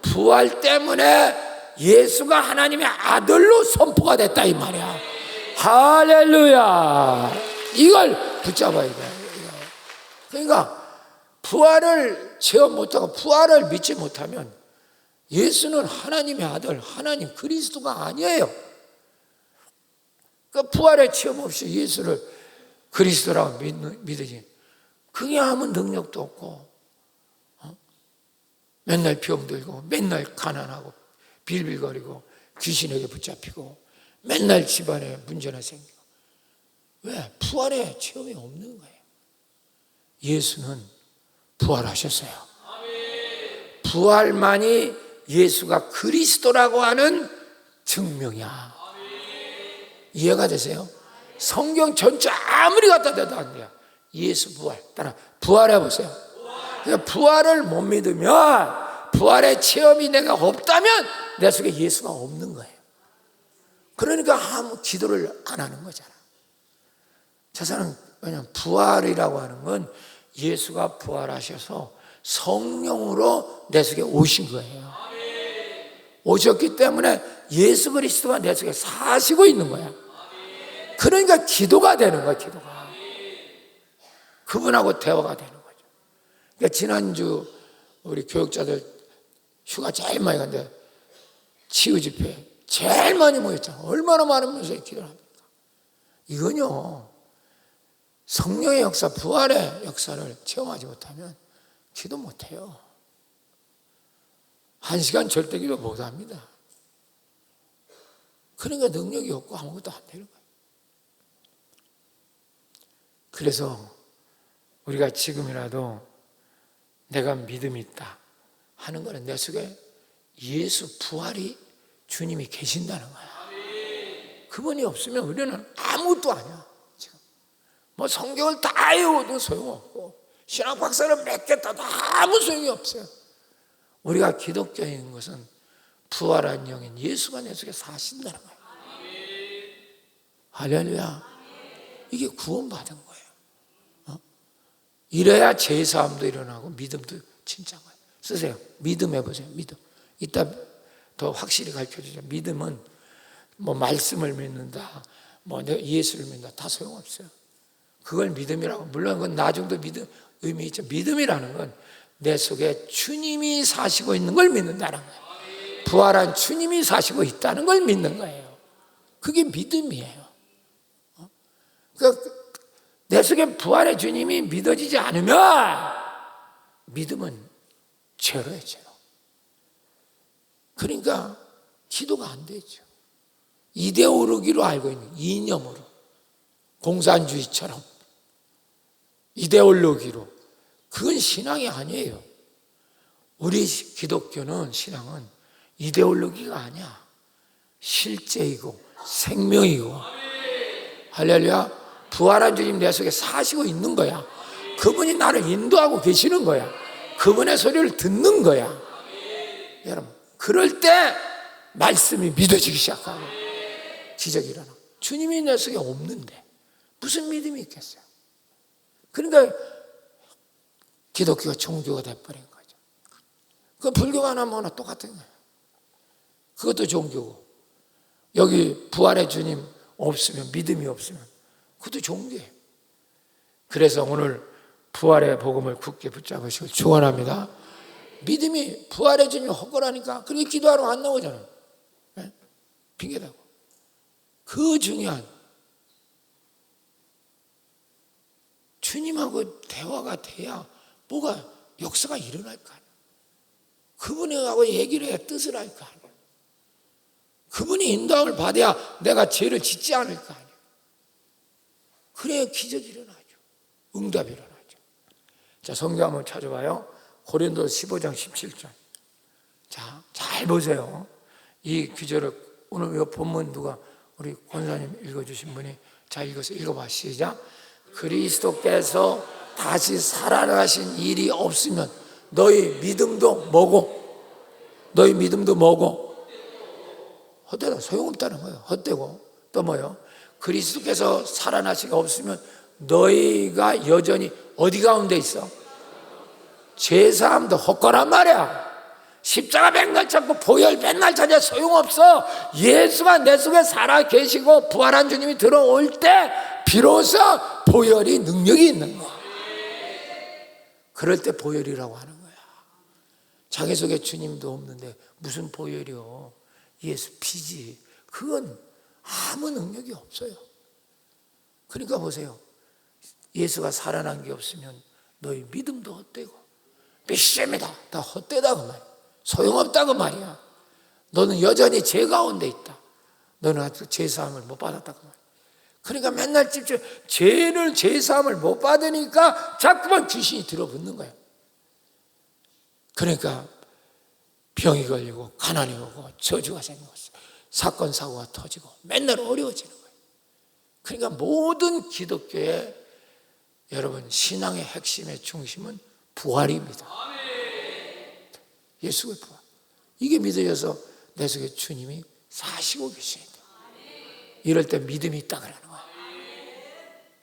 부활 때문에 예수가 하나님의 아들로 선포가 됐다 이 말이야. 할렐루야. 이걸 붙잡아야 돼. 그러니까 부활을 체험 못하고 부활을 믿지 못하면 예수는 하나님의 아들, 하나님 그리스도가 아니에요. 그 부활의 체험 없이 예수를 그리스도라고 믿으지. 그게 아무 능력도 없고 맨날 병들고 맨날 가난하고 빌빌거리고 귀신에게 붙잡히고 맨날 집안에 문제나 생기고. 왜? 부활의 체험이 없는 거예요. 예수는 부활하셨어요. 부활만이 예수가 그리스도라고 하는 증명이야. 이해가 되세요? 성경 전체 아무리 갖다 대도 안 돼요. 예수 부활. 따라 부활해 보세요. 부활을 못 믿으면, 부활의 체험이 내가 없다면 내 속에 예수가 없는 거예요. 그러니까 아무 기도를 안 하는 거잖아. 저 사람, 왜냐하면 부활이라고 하는 건 예수가 부활하셔서 성령으로 내 속에 오신 거예요. 오셨기 때문에 예수 그리스도가 내 속에 사시고 있는 거야. 그러니까 기도가 되는 거야, 기도가. 그분하고 대화가 되는 거죠. 그러니까 지난주 우리 교육자들 휴가 제일 많이 간데 치유 집회 제일 많이 모였잖아. 얼마나 많은 분들이 기도를 합니까? 이건요, 성령의 역사, 부활의 역사를 체험하지 못하면 기도 못해요. 1시간 절대 기도 못합니다. 그러니까 능력이 없고 아무것도 안 되는 거예요. 그래서 우리가 지금이라도 내가 믿음이 있다 하는 거는 내 속에 예수 부활이 주님이 계신다는 거야. 그분이 없으면 우리는 아무것도 아니야. 지금 뭐 성경을 다 외워도 소용없고 신학 박사를 몇 개 따도 아무 소용이 없어요. 우리가 기독교인 것은 부활한 영인 예수가 내 속에 사신다는 거예요. 할렐루야. 이게 구원받은 거예요. 이래야 제사함도 일어나고 믿음도 진짜인 거예요. 쓰세요. 믿음 해보세요. 믿음. 이따 더 확실히 가르쳐주죠. 믿음은 뭐 말씀을 믿는다, 뭐 예수를 믿는다, 다 소용없어요. 그걸 믿음이라고. 물론 그건 나중도 믿음 의미 있죠. 믿음이라는 건 내 속에 주님이 사시고 있는 걸 믿는다는 거예요. 부활한 주님이 사시고 있다는 걸 믿는 거예요. 그게 믿음이에요. 그러니까 내 속에 부활의 주님이 믿어지지 않으면 믿음은 죄로예요, 죄로. 그러니까 기도가 안 되죠. 이데올로기로 알고 있는 이념으로, 공산주의처럼 이데올로기로. 그건 신앙이 아니에요. 우리 기독교는, 신앙은 이데올로기가 아니야. 실제이고 생명이고. 할렐루야. 부활한 주님 내 속에 사시고 있는 거야. 그분이 나를 인도하고 계시는 거야. 그분의 소리를 듣는 거야. 여러분, 그럴 때 말씀이 믿어지기 시작하고 기적이 일어나. 주님이 내 속에 없는데 무슨 믿음이 있겠어요? 그러니까 기독교가 종교가 돼버린 거죠. 그 불교가 하나 뭐나 똑같은 거예요. 그것도 종교고, 여기 부활의 주님 없으면, 믿음이 없으면 그것도 종교예요. 그래서 오늘 부활의 복음을 굳게 붙잡으시고 축원합니다. 믿음이, 부활의 주님이 헛거라니까 그렇게 기도하러 안 나오잖아요. 네? 핑계대고. 그 중요한 주님하고 대화가 돼야 뭐가 역사가 일어날 거 아니에요. 그분하고 얘기를 해야 뜻을 알 거 아니에요. 그분이 인도함을 받아야 내가 죄를 짓지 않을 거 아니에요. 그래야 기적이 일어나죠. 응답이 일어나죠. 자, 성경 한번 찾아봐요. 고린도서 15장 17절. 자, 잘 보세요. 이 구절을 오늘 이 본문 누가 우리 권사님 읽어주신 분이 잘 읽어봐. 시작. 그리스도께서 다시 살아나신 일이 없으면 너희 믿음도 뭐고? 너희 믿음도 뭐고? 헛되다. 소용없다는 거예요. 헛되고. 또 뭐요? 그리스도께서 살아나시가 없으면 너희가 여전히 어디 가운데 있어? 제사함도 헛거란 말이야. 십자가 맨날 찾고 보혈 맨날 찾아 소용없어. 예수가 내 속에 살아 계시고 부활한 주님이 들어올 때 비로소 보혈이 능력이 있는 거야. 그럴 때 보혈이라고 하는 거야. 자기 속에 주님도 없는데 무슨 보혈이요? 예수 피지. 그건 아무 능력이 없어요. 그러니까 보세요. 예수가 살아난 게 없으면 너희 믿음도 헛되고 믿습니다. 다 헛되다 그 말이야. 소용없다 그 말이야. 너는 여전히 죄 가운데 있다. 너는 아직 죄사함을 못 받았다 그 말이야. 그러니까 맨날 집중, 죄사함을 못 받으니까 자꾸만 귀신이 들어붙는 거야. 그러니까 병이 걸리고 가난이 오고 저주가 생기고 사건 사고가 터지고 맨날 어려워지는 거예요. 그러니까 모든 기독교의 여러분 신앙의 핵심의 중심은 부활입니다. 예수의 부활. 이게 믿어져서 내 속에 주님이 사시고 계셔야 돼. 이럴 때 믿음이 있다 그러는 거야.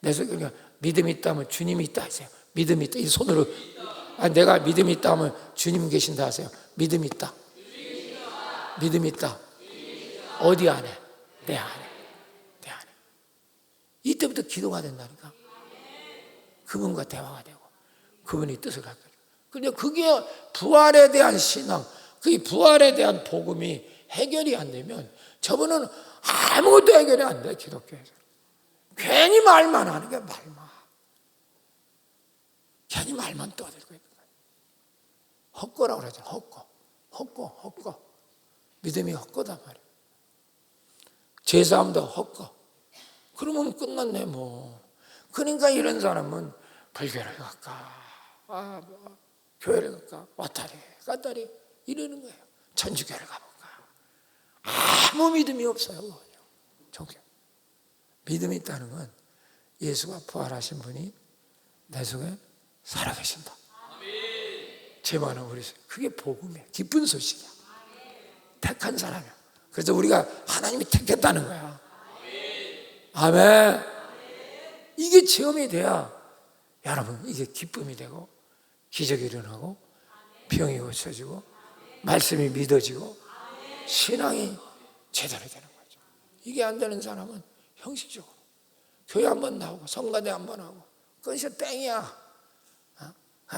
내 속에 그러니까 믿음이 있다면 주님이 있다 하세요. 믿음이 있다. 이 손으로 내가 믿음이 있다 하면 주님 계신다 하세요. 믿음이 있다. 믿음이 있다. 어디 안에? 내 안에. 내 안에. 이때부터 기도가 된다니까. 그분과 대화가 되고 그분이 뜻을 갖게 돼요. 근데 그게 부활에 대한 신앙, 그 부활에 대한 복음이 해결이 안 되면 저분은 아무것도 해결이 안 돼. 기독교에서 괜히 말만 하는 게 말만. 괜히 말만 떠들고 있는 거예요. 헛거라고 그러죠. 헛거. 믿음이 헛거다 말이에요. 제사함도 헛거. 그러면 끝났네 뭐. 그러니까 이런 사람은 불교를 갈까, 교회를 갈까, 왔다리 갔다리 이러는 거예요. 천주교를 가볼까. 아무 믿음이 없어요. 종교. 믿음이 있다는 건 예수가 부활하신 분이 내 속에 살아계신다. 제 말은 우리 그게 복음이야. 기쁜 소식이야. 택한 사람이야. 그래서 우리가 하나님이 택했다는 거야. 아멘. 이게 체험이 돼야 여러분 이게 기쁨이 되고 기적이 일어나고 병이 고쳐지고 말씀이 믿어지고 신앙이 제대로 되는 거죠. 이게 안 되는 사람은 형식적으로 교회 한번 나오고 성가대 한번 하고 그것이 땡이야.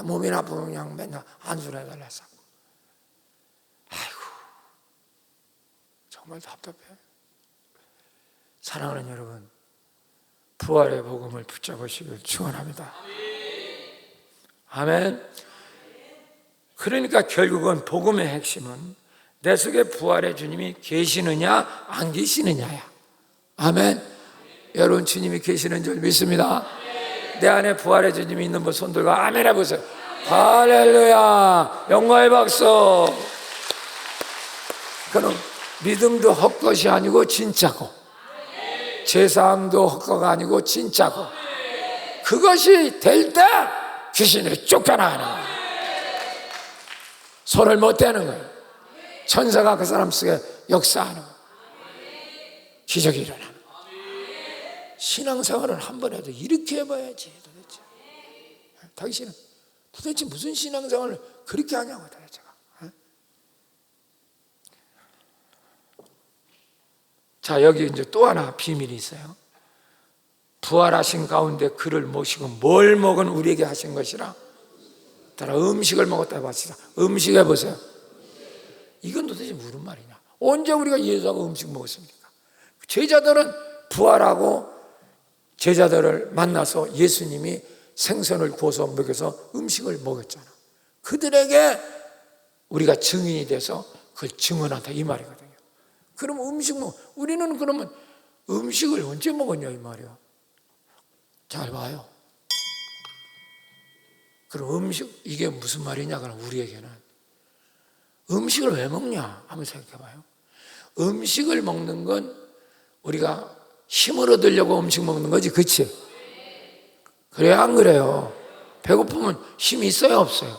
몸이 나쁘면 그냥 맨날 안수를 해달라 했어. 아이고 정말 답답해. 사랑하는 여러분, 부활의 복음을 붙잡으시길 축원합니다. 아멘. 그러니까 결국은 복음의 핵심은 내 속에 부활의 주님이 계시느냐 안 계시느냐야. 아멘. 여러분 주님이 계시는 줄 믿습니다. 내 안에 부활의 주님이 있는 분 손 들고 아멘 해보세요. 할렐루야. 영광의 박수. 그럼 믿음도 헛것이 아니고 진짜고 제사함도 헛거가 아니고 진짜고 그것이 될 때 귀신이 쫓겨나가는 거예요. 손을 못 대는 거예요. 천사가 그 사람 속에 역사하는 거예요. 기적이 일어나는 거예요. 신앙생활을 한 번 해도 이렇게 해봐야지. 도대체 당신은 도대체 무슨 신앙생활을 그렇게 하냐고 도대체가. 자, 여기 이제 또 하나 비밀이 있어요. 부활하신 가운데 그를 모시고 뭘 먹은 우리에게 하신 것이라. 따라 음식을 먹었다 해봅시다. 음식 해보세요. 이건 도대체 무슨 말이냐? 언제 우리가 예수하고 음식 먹었습니까? 제자들은 부활하고 제자들을 만나서 예수님이 생선을 구워서 먹여서 음식을 먹었잖아. 그들에게 우리가 증인이 돼서 그걸 증언한다 이 말이거든요. 그럼 우리는 그러면 음식을 언제 먹었냐 이 말이야. 잘 봐요. 그럼 음식 이게 무슨 말이냐? 그럼 우리에게는 음식을 왜 먹냐 한번 생각해봐요. 음식을 먹는 건 우리가 힘을 얻으려고 음식 먹는 거지, 그렇지? 그래야 안 그래요? 배고프면 힘이 있어요, 없어요?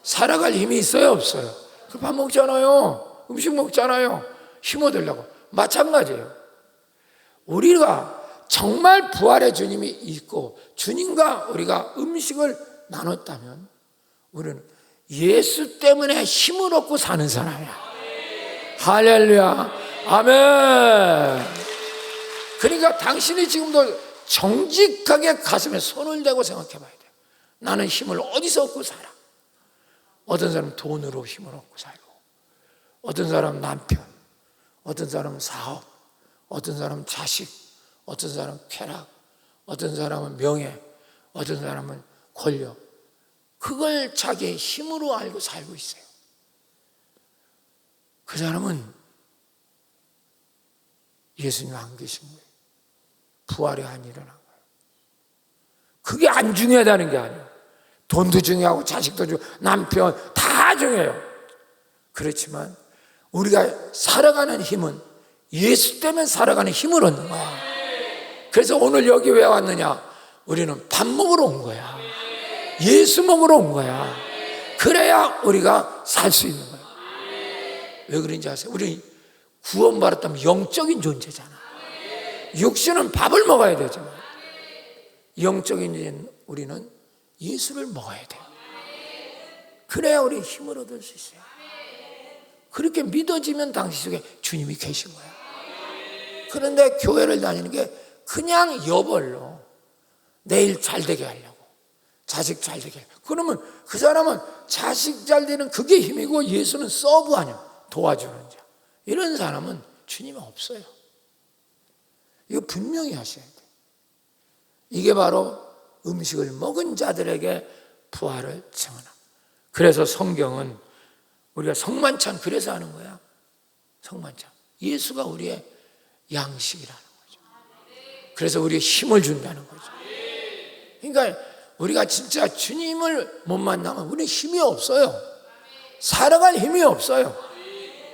살아갈 힘이 있어요, 없어요? 그 밥 먹잖아요. 음식 먹잖아요. 힘 얻으려고. 마찬가지예요. 우리가 정말 부활의 주님이 있고 주님과 우리가 음식을 나눴다면 우리는 예수 때문에 힘을 얻고 사는 사람이야. 할렐루야. 아멘. 그러니까 당신이 지금도 정직하게 가슴에 손을 대고 생각해 봐야 돼요. 나는 힘을 어디서 얻고 살아? 어떤 사람은 돈으로 힘을 얻고 살고, 어떤 사람은 남편, 어떤 사람은 사업, 어떤 사람은 자식, 어떤 사람은 쾌락, 어떤 사람은 명예, 어떤 사람은 권력. 그걸 자기의 힘으로 알고 살고 있어요. 그 사람은 예수님 안 계신 거예요. 부활이 안 일어난 거예요. 그게 안 중요하다는 게 아니에요. 돈도 중요하고 자식도 중요하고 남편 다 중요해요. 그렇지만 우리가 살아가는 힘은 예수 때문에 살아가는 힘을 얻는 거야. 그래서 오늘 여기 왜 왔느냐? 우리는 밥 먹으러 온 거야. 예수 먹으러 온 거야. 그래야 우리가 살 수 있는 거야. 왜 그런지 아세요? 우리 구원받았다면 영적인 존재잖아. 육신은 밥을 먹어야 되지만 영적인 우리는 예수를 먹어야 돼요. 그래야 우리 힘을 얻을 수 있어요. 그렇게 믿어지면 당신 속에 주님이 계신 거야. 그런데 교회를 다니는 게 그냥 여벌로 내일 잘 되게 하려고, 자식 잘 되게 하려고. 그러면 그 사람은 자식 잘 되는 그게 힘이고 예수는 서브하냐, 도와주는 자. 이런 사람은 주님은 없어요. 이거 분명히 하셔야 돼요. 이게 바로 음식을 먹은 자들에게 부활을 증언합니다. 그래서 성경은 우리가 성만찬 그래서 하는 거야. 성만찬. 예수가 우리의 양식이라는 거죠. 그래서 우리의 힘을 준다는 거죠. 그러니까 우리가 진짜 주님을 못 만나면 우리는 힘이 없어요. 살아갈 힘이 없어요.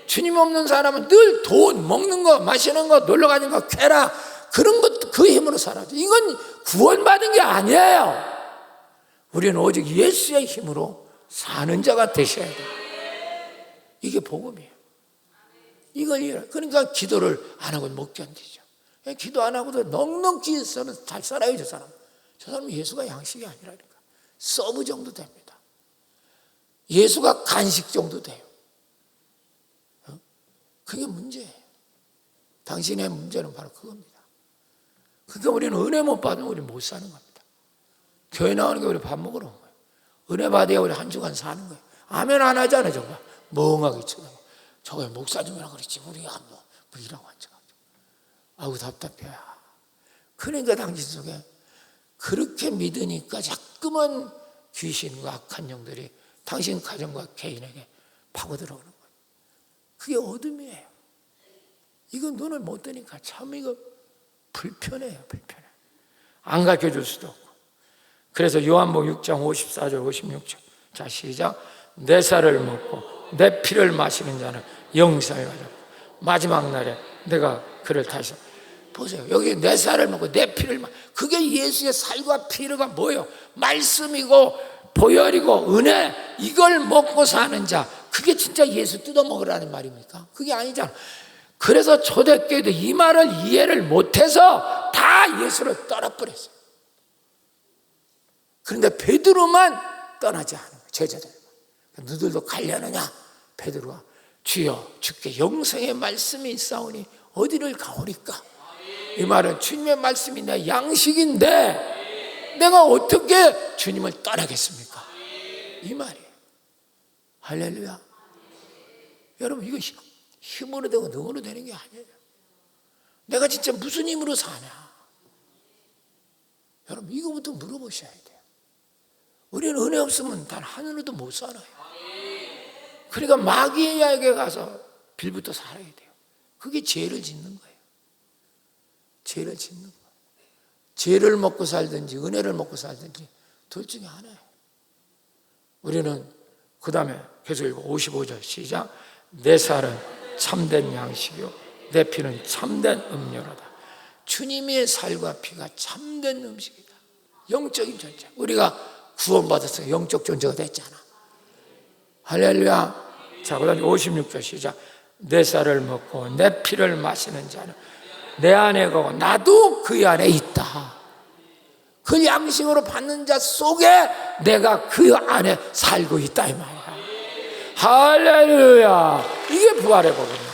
주님 없는 사람은 늘 돈, 먹는 거, 마시는 거, 놀러 가는 거, 쾌락 그런 것도 그 힘으로 살아야죠. 이건 구원받은 게 아니에요. 우리는 오직 예수의 힘으로 사는 자가 되셔야 돼요. 이게 복음이에요. 이걸 이해해요. 그러니까 기도를 안 하고는 못 견디죠. 기도 안 하고도 넉넉히 잘 살아요. 저 사람. 저 사람은 예수가 양식이 아니라니까. 서브 정도 됩니다. 예수가 간식 정도 돼요. 그게 문제예요. 당신의 문제는 바로 그겁니다. 그러니까 우리는 은혜 못 받으면 우리 못 사는 겁니다. 교회 나오는 게 우리 밥 먹으러 온 거예요. 은혜 받아야 우리 한 주간 사는 거예요. 아멘 안 하잖아요. 정말 멍하게 쳐다보고. 저거 목사님이라 그랬지 우리가 뭐 이라고 앉아가지고. 아우 답답해요. 그러니까 당신 속에 그렇게 믿으니까 자꾸만 귀신과 악한 영들이 당신 가정과 개인에게 파고들어오는 거예요. 그게 어둠이에요. 이거 눈을 못 뜨니까 참 이거 불편해요. 불편해. 안 가르쳐줄 수도 없고. 그래서 요한복음 6장 54절 56절. 자 시작. 내 살을 먹고 내 피를 마시는 자는 영생을 가졌고 마지막 날에 내가 그를 다시. 보세요. 여기 내 살을 먹고 내 피를 그게 예수의 살과 피가 뭐예요? 말씀이고 보혈이고 은혜. 이걸 먹고 사는 자. 그게 진짜 예수 뜯어먹으라는 말입니까? 그게 아니잖아. 그래서 초대교회도 이 말을 이해를 못해서 다 예수를 떠나버렸어요. 그런데 베드로만 떠나지 않은 거예요. 제자들. 너희들도 가려느냐? 베드로가 주여 주께 영생의 말씀이 있사오니 어디를 가오리까? 이 말은 주님의 말씀이 내 양식인데 내가 어떻게 주님을 떠나겠습니까? 이 말이에요. 할렐루야. 여러분 이거 힘으로 되고 능으로 되는 게 아니에요. 내가 진짜 무슨 힘으로 사냐? 여러분 이거부터 물어보셔야 돼요. 우리는 은혜 없으면 단 하늘로도 못 살아요. 그러니까 마귀에게 가서 빌부터 살아야 돼요. 그게 죄를 짓는 거예요. 죄를 짓는 거예요. 죄를 먹고 살든지 은혜를 먹고 살든지 둘 중에 하나예요. 우리는 그 다음에 계속 읽고 55절 시작. 내 살은 참된 양식이요 내 피는 참된 음료로다. 주님의 살과 피가 참된 음식이다. 영적인 존재. 우리가 구원받아서 영적 존재가 됐잖아. 할렐루야. 자, 그 다음에 56절 시작. 내 살을 먹고 내 피를 마시는 자는 내 안에 거고 나도 그 안에 있다. 그 양식으로 받는 자 속에 내가 그 안에 살고 있다 이 말이야. 할렐루야. 이게 부활의 복음이야.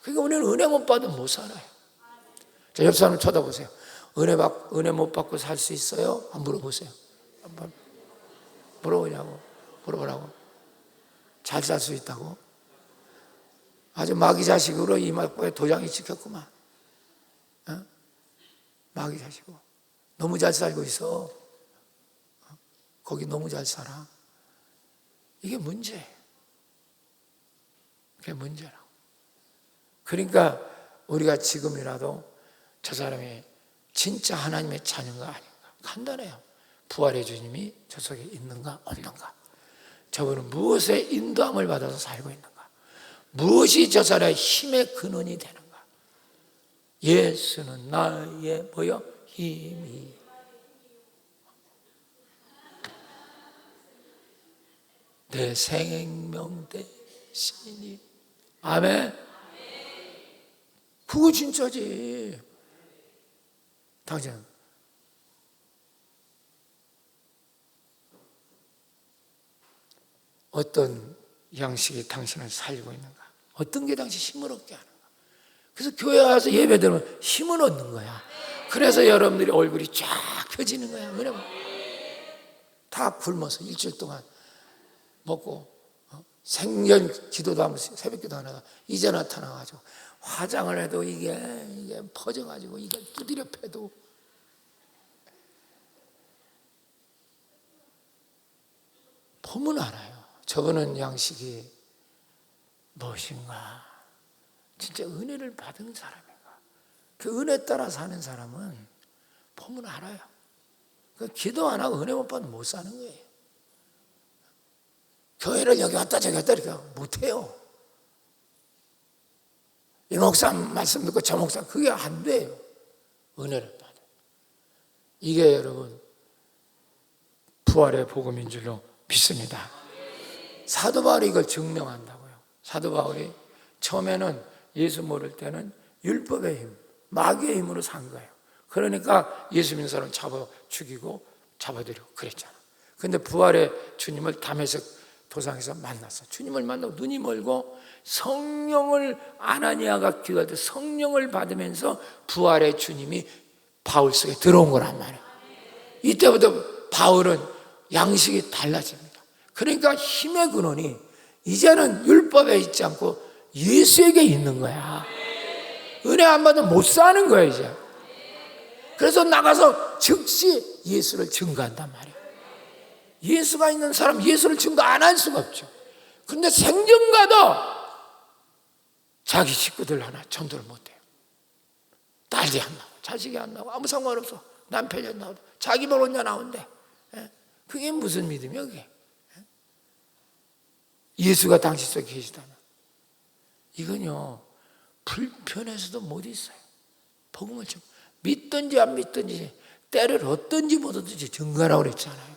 그러니까 우리는 은혜 못 받으면 못 살아요. 자, 옆 사람 쳐다보세요. 은혜 못 받고 살 수 있어요? 한번 물어보세요. 한번 물어보라고. 잘 살 수 있다고? 아주 마귀 자식으로 이마에 도장이 찍혔구만. 어? 마귀 자식으로. 너무 잘 살고 있어. 거기 너무 잘 살아. 이게 문제예요. 그게 문제라고. 그러니까 우리가 지금이라도 저 사람이 진짜 하나님의 자녀가 아닌가. 간단해요. 부활의 주님이 저 속에 있는가 없는가. 저분은 무엇의 인도함을 받아서 살고 있는가. 무엇이 저 사람의 힘의 근원이 되는가. 예수는 나의 뭐요? 힘이. 내 생명 대신이. 아멘. 그거 진짜지. 당신 어떤 양식이 당신을 살리고 있는가? 어떤 게 당신 힘을 얻게 하는가? 그래서 교회 와서 예배 드리면 힘을 얻는 거야. 그래서 여러분들이 얼굴이 쫙 펴지는 거야. 왜냐면 다 굶어서 일주일 동안 먹고 생전 기도도 하면서 새벽 기도 안 하다가 이제 나타나가지고 화장을 해도 이게 퍼져가지고 이게 두드려 패도 보면 알아요. 저거는 양식이 무엇인가? 진짜 은혜를 받은 사람인가? 그 은혜 따라 사는 사람은 보면 알아요. 그 기도 안 하고 은혜 못 받으면 못 사는 거예요. 교회를 여기 왔다 저기 왔다 이렇게 못해요. 이 목사 말씀 듣고 저 목사, 그게 안 돼요. 은혜를 받아요. 이게 여러분 부활의 복음인 줄로 믿습니다. 사도 바울이 이걸 증명한다고요. 사도 바울이 처음에는 예수 모를 때는 율법의 힘, 마귀의 힘으로 산 거예요. 그러니까 예수 믿는 사람 잡아 죽이고 잡아들이고 그랬잖아. 근데 부활의 주님을 다메섹 도상에서 만났어. 주님을 만나고 눈이 멀고 성령을, 아나니아가 기도할 때 성령을 받으면서 부활의 주님이 바울 속에 들어온 거란 말이에요. 이때부터 바울은 양식이 달라집니다. 그러니까 힘의 근원이 이제는 율법에 있지 않고 예수에게 있는 거야. 은혜 안 받으면 못 사는 거야 이제. 그래서 나가서 즉시 예수를 증거한단 말이에요. 예수가 있는 사람 예수를 증거 안 할 수가 없죠. 그런데 생전가도 자기 식구들 하나 전도를 못해요. 딸이 안 나오고 자식이 안 나오고 아무 상관없어. 남편이 안 나오고 자기만 혼자 나온대. 그게 무슨 믿음이야 그게? 예수가 당신 속에 계시다면 이건요 불편해서도 못 있어요. 복음을 좀 믿든지 안 믿든지 때를 얻든지 못 얻든지 증거하라고 그랬잖아요.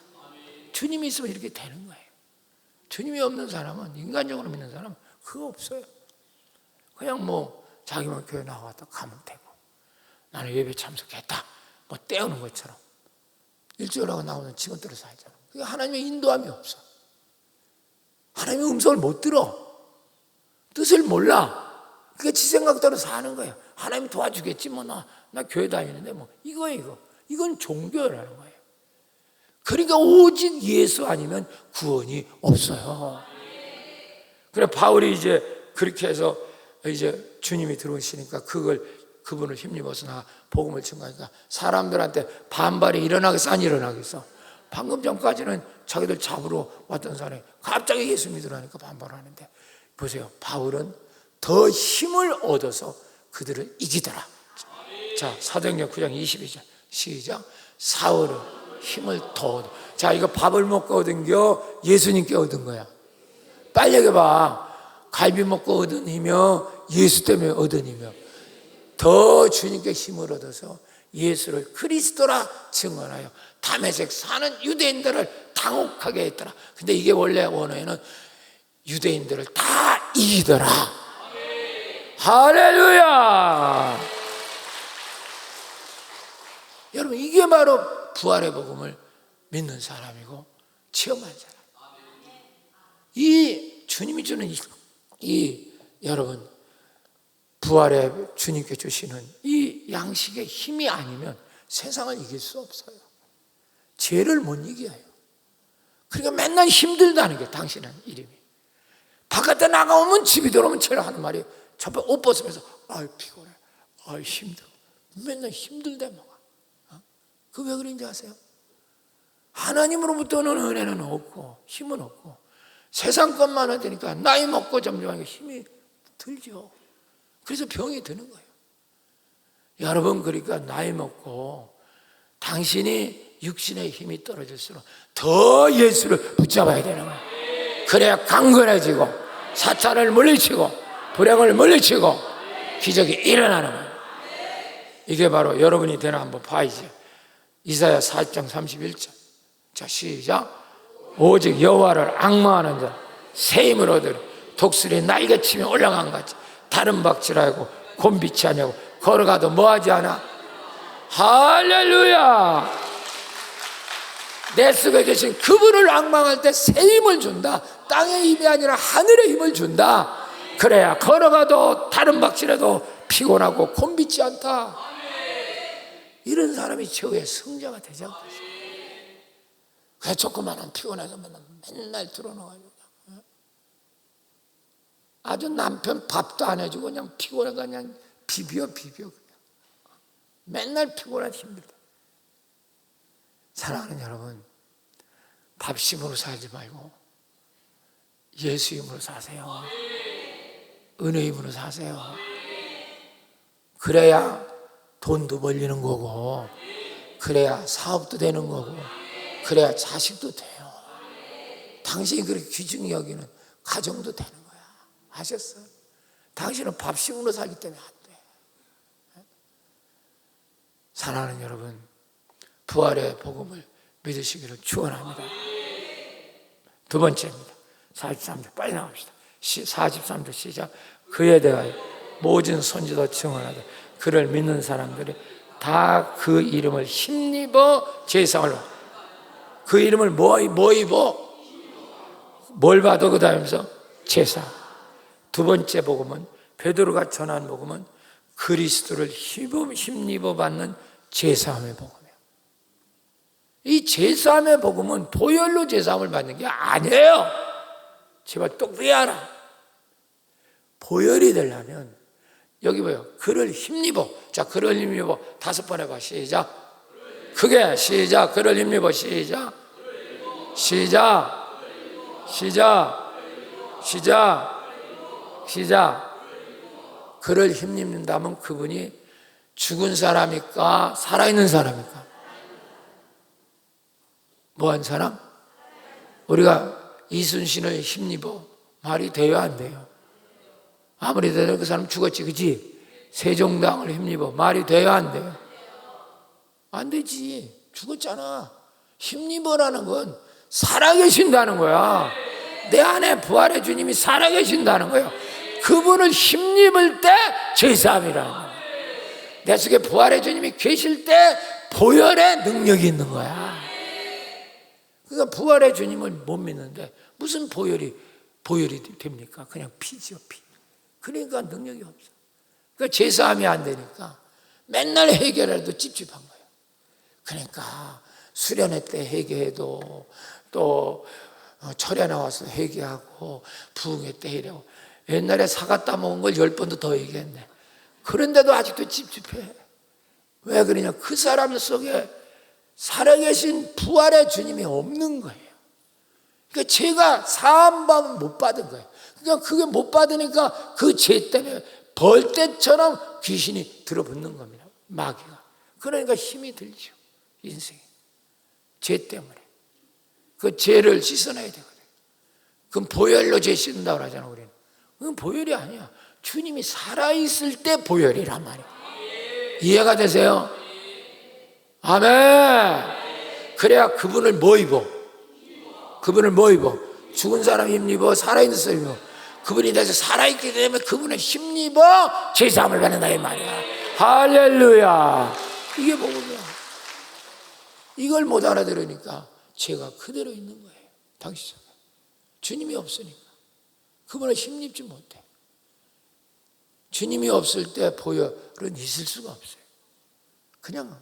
주님이 있으면 이렇게 되는 거예요. 주님이 없는 사람은, 인간적으로 믿는 사람은 그거 없어요. 그냥 뭐 자기만 교회 나왔다 가면 되고, 나는 예배 참석했다 뭐 떼우는 것처럼 일주일하고 나오는 직원들을 살잖아. 그게 하나님의 인도함이 없어. 하나님의 음성을 못 들어. 뜻을 몰라. 그게 지 생각대로 사는 거예요. 하나님이 도와주겠지 뭐 나 교회 다니는데 뭐 이거예요. 이건 종교라는 거예요. 그러니까 오직 예수 아니면 구원이 없어요. 그래 바울이 이제 그렇게 해서 이제 주님이 들어오시니까 그분을 힘입어서 나 복음을 증거하니까 사람들한테 반발이 일어나겠어 안 일어나겠어? 방금 전까지는 자기들 잡으러 왔던 사람이 갑자기 예수 믿으라니까 반발하는데, 보세요. 바울은 더 힘을 얻어서 그들을 이기더라. 자, 사도행전 9장 22절 시작. 사울은 힘을 더 얻어. 자, 이거 밥을 먹고 얻은 겨 예수님께 얻은 거야. 빨리 얘기해봐. 갈비 먹고 얻은 힘이요 예수 때문에 얻은 힘이요. 더 주님께 힘을 얻어서 예수를 그리스도라 증언하여 다메섹 사는 유대인들을 당혹하게 했더라. 근데 이게 원래 원어에는 유대인들을 다 이기더라. 할렐루야. 여러분 이게 바로 부활의 복음을 믿는 사람이고 체험한 사람. 이 주님이 주는 이 여러분 부활의 주님께 주시는 이 양식의 힘이 아니면 세상을 이길 수 없어요. 죄를 못 이겨요. 그러니까 맨날 힘들다는 게 당신은 이름이. 바깥에 나가오면 집에 들어오면 제가 하는 말이 첫번 옷 벗으면서 아유 피곤해, 아유 힘들어. 맨날 힘들대 먹어. 그 왜 그런지 아세요? 하나님으로부터는 은혜는 없고 힘은 없고 세상 것만 하니까 나이 먹고 점점 힘이 들죠. 그래서 병이 드는 거예요. 여러분 그러니까 나이 먹고 당신이 육신의 힘이 떨어질수록 더 예수를 붙잡아야 되는 거예요. 그래야 강건해지고 사탄을 물리치고 불행을 물리치고 기적이 일어나는 거예요. 이게 바로 여러분이 되나 한번 봐야지. 이사야 40장 31절. 자 시작. 오직 여호와를 앙망하는 자 새 힘을 얻으리. 독수리 날개치며 올라간 같이 다른 박질하고 곤비치 하냐고 걸어가도 뭐하지 않아? 할렐루야. 내 속에 계신 그분을 앙망할 때 새 힘을 준다. 땅의 힘이 아니라 하늘의 힘을 준다. 그래야 걸어가도 다른 박질해도 피곤하고 곤비치 않다. 이런 사람이 최후의 승자가 되지 않겠어요? 그래 조그마한 피곤해서 맨날 들어놓아가지고 아주 남편 밥도 안 해주고 그냥 피곤해 그냥 비벼 그냥. 맨날 피곤해 힘들다. 사랑하는 여러분, 밥심으로 살지 말고 예수 힘으로 사세요. 은혜 힘으로 사세요. 그래야 돈도 벌리는 거고 그래야 사업도 되는 거고 그래야 자식도 돼요. 당신이 그렇게 귀중히 여기는 가정도 되는 거야. 아셨어요? 당신은 밥 씹으로 살기 때문에 안 돼. 사랑하는 여러분, 부활의 복음을 믿으시기를 축원합니다. 두 번째입니다. 43절 빨리 나갑시다. 43절 시작. 그에 대하여 모든 선지도 증언하되 그를 믿는 사람들이 다 그 이름을 힘입어 제사를 받아. 그 이름을 뭐 입어? 뭘 받아? 그 다음에서 제사. 두 번째 복음은, 베드로가 전한 복음은 그리스도를 힘입어 받는 제사함의 복음이에요. 이 제사함의 복음은 보혈로 제사함을 받는 게 아니에요. 제발 똑똑히 알아. 보혈이 되려면 여기 봐요. 그를 힘입어. 자, 그를 힘입어 5번 해봐. 시작. 크게 시작. 그를 힘입어. 시작. 시작. 시작. 시작. 그를 힘입는다면 그분이 죽은 사람입니까? 살아있는 사람입니까? 뭐한 사람? 우리가 이순신을 힘입어 말이 돼요, 안 돼요? 아무리 돼도 그 사람 죽었지, 그치? 세종대왕을 힘입어 말이 돼요, 안 돼요? 안 되지. 죽었잖아. 힘입어라는 건 살아계신다는 거야. 내 안에 부활의 주님이 살아계신다는 거예요. 그분을 힘입을 때 제사함이라는 거야. 내 속에 부활의 주님이 계실 때 보혈의 능력이 있는 거야. 그러니까 부활의 주님을 못 믿는데 무슨 보혈이 됩니까? 그냥 피죠, 피. 그러니까 능력이 없어. 그러니까 제사함이 안 되니까 맨날 회개라도 찝찝한 거예요. 그러니까 수련회 때 회개해도 또 철에 나와서 회개하고 부흥회 때 회개하고 옛날에 사과 따먹은 걸 10번도 더 얘기했네. 그런데도 아직도 찝찝해. 왜 그러냐? 그 사람 속에 살아계신 부활의 주님이 없는 거예요. 그러니까 죄가 사함받으면 못 받은 거예요. 그러니까 그게 못 받으니까 그 죄 때문에 벌떼처럼 귀신이 들어붙는 겁니다. 마귀가. 그러니까 힘이 들죠. 인생에. 죄 때문에. 그 죄를 씻어내야 되거든요. 그럼 보혈로 죄 씻는다고 하잖아, 우리는. 그건 보혈이 아니야. 주님이 살아있을 때 보혈이란 말이야. 이해가 되세요? 아멘. 그래야 그분을 뭐 입어? 그분을 뭐 입어? 죽은 사람 힘입어, 살아있는 사람 입어. 그분이 내서 살아있기 때문에 그분을 힘입어 제사함을 받는다 이 말이야. 할렐루야. 이게 복음이야. 이걸 못 알아들으니까 죄가 그대로 있는 거예요. 당신 속에 주님이 없으니까 그분을 힘입지 못해. 주님이 없을 때 보혈은 있을 수가 없어요. 그냥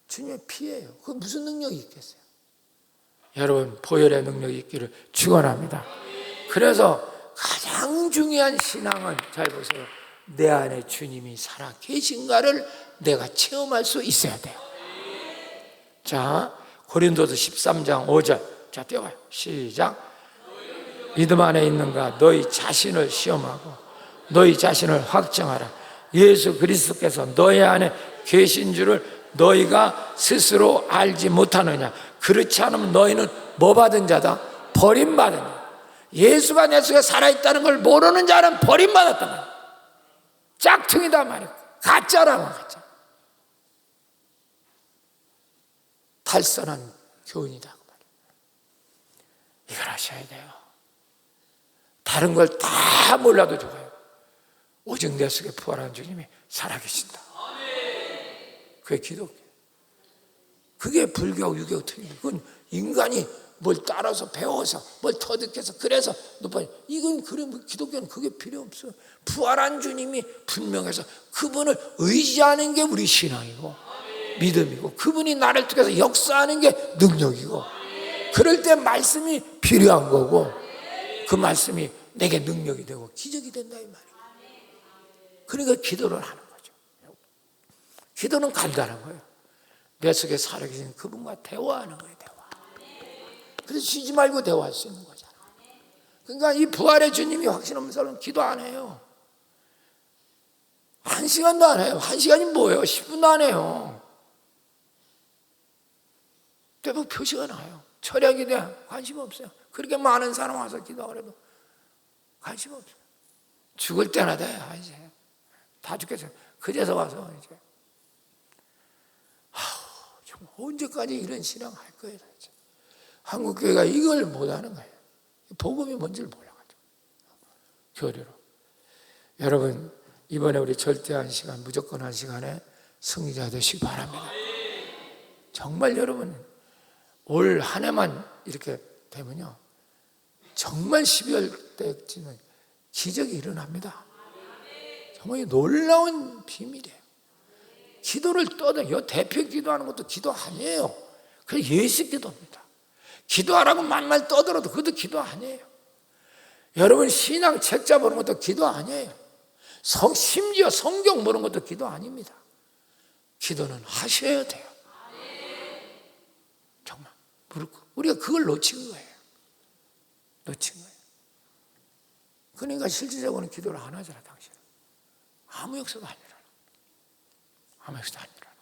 주님의 피예요. 그 무슨 능력이 있겠어요? 여러분, 보혈의 능력이 있기를 축원합니다. 그래서 가장 중요한 신앙은, 잘 보세요, 내 안에 주님이 살아 계신가를 내가 체험할 수 있어야 돼요. 자, 고린도서 13장 5절. 자, 띄워봐요. 시작. 믿음 안에 있는가 너희 자신을 시험하고 너희 자신을 확정하라. 예수 그리스도께서 너희 안에 계신 줄을 너희가 스스로 알지 못하느냐. 그렇지 않으면 너희는 뭐 받은 자다? 버림받은 자. 예수가 내 속에 살아있다는 걸 모르는 자는 버림받았단 말이야. 짝퉁이다 말이야. 가짜라 가짜. 탈선한 교훈이다 그 말이야. 이걸 하셔야 돼요. 다른 걸 다 몰라도 좋아요. 오직 내 속에 부활한 주님이 살아계신다. 그게 기독교. 그게 불교하고 유교하고 틀린 거예요. 그건 인간이 뭘 따라서 배워서 뭘 터득해서 그래서 높아요. 이건 그래, 기독교는 그게 필요 없어요. 부활한 주님이 분명해서 그분을 의지하는 게 우리 신앙이고 믿음이고 그분이 나를 통해서 역사하는 게 능력이고 그럴 때 말씀이 필요한 거고 그 말씀이 내게 능력이 되고 기적이 된다 이 말이에요. 그러니까 기도를 하는 거죠. 기도는 간단한 거예요. 내 속에 살아계신 그분과 대화하는 거예요. 대화. 그래서 쉬지 말고 대화할 수 있는 거잖아요. 그러니까 이 부활의 주님이 확신 없는 사람은 기도 안 해요. 1시간도 안 해요. 1시간이 뭐예요? 10분도 안 해요. 대부분 표시가 나요. 철학에 대한 관심 없어요. 그렇게 많은 사람 와서 기도하고 해도 관심 없어요. 죽을 때나 돼야 이제 다 죽겠어요. 그제서 와서 이제 정말 언제까지 이런 신앙 할 거예요? 이제. 한국 교회가 이걸 못하는 거예요. 복음이 뭔지를 몰라가지고 교리로. 여러분 이번에 우리 절대 한 시간, 무조건 한 시간에 승리자 되시기 바랍니다. 정말 여러분 올 한 해만 이렇게 되면요, 정말 12월 때쯤은 기적이 일어납니다. 정말 놀라운 비밀이에요. 기도를 떠도 대표 기도하는 것도 기도 아니에요. 그냥 예식 기도입니다. 기도하라고 만날 떠들어도 그것도 기도 아니에요. 여러분 신앙 책자 보는 것도 기도 아니에요. 심지어 성경 보는 것도 기도 아닙니다. 기도는 하셔야 돼요. 정말 우리가 그걸 놓친 거예요. 놓친 거예요. 그러니까 실질적으로는 기도를 안 하잖아. 당신은 아무 역사도 안 일어나. 아무 역사도 안 일어나.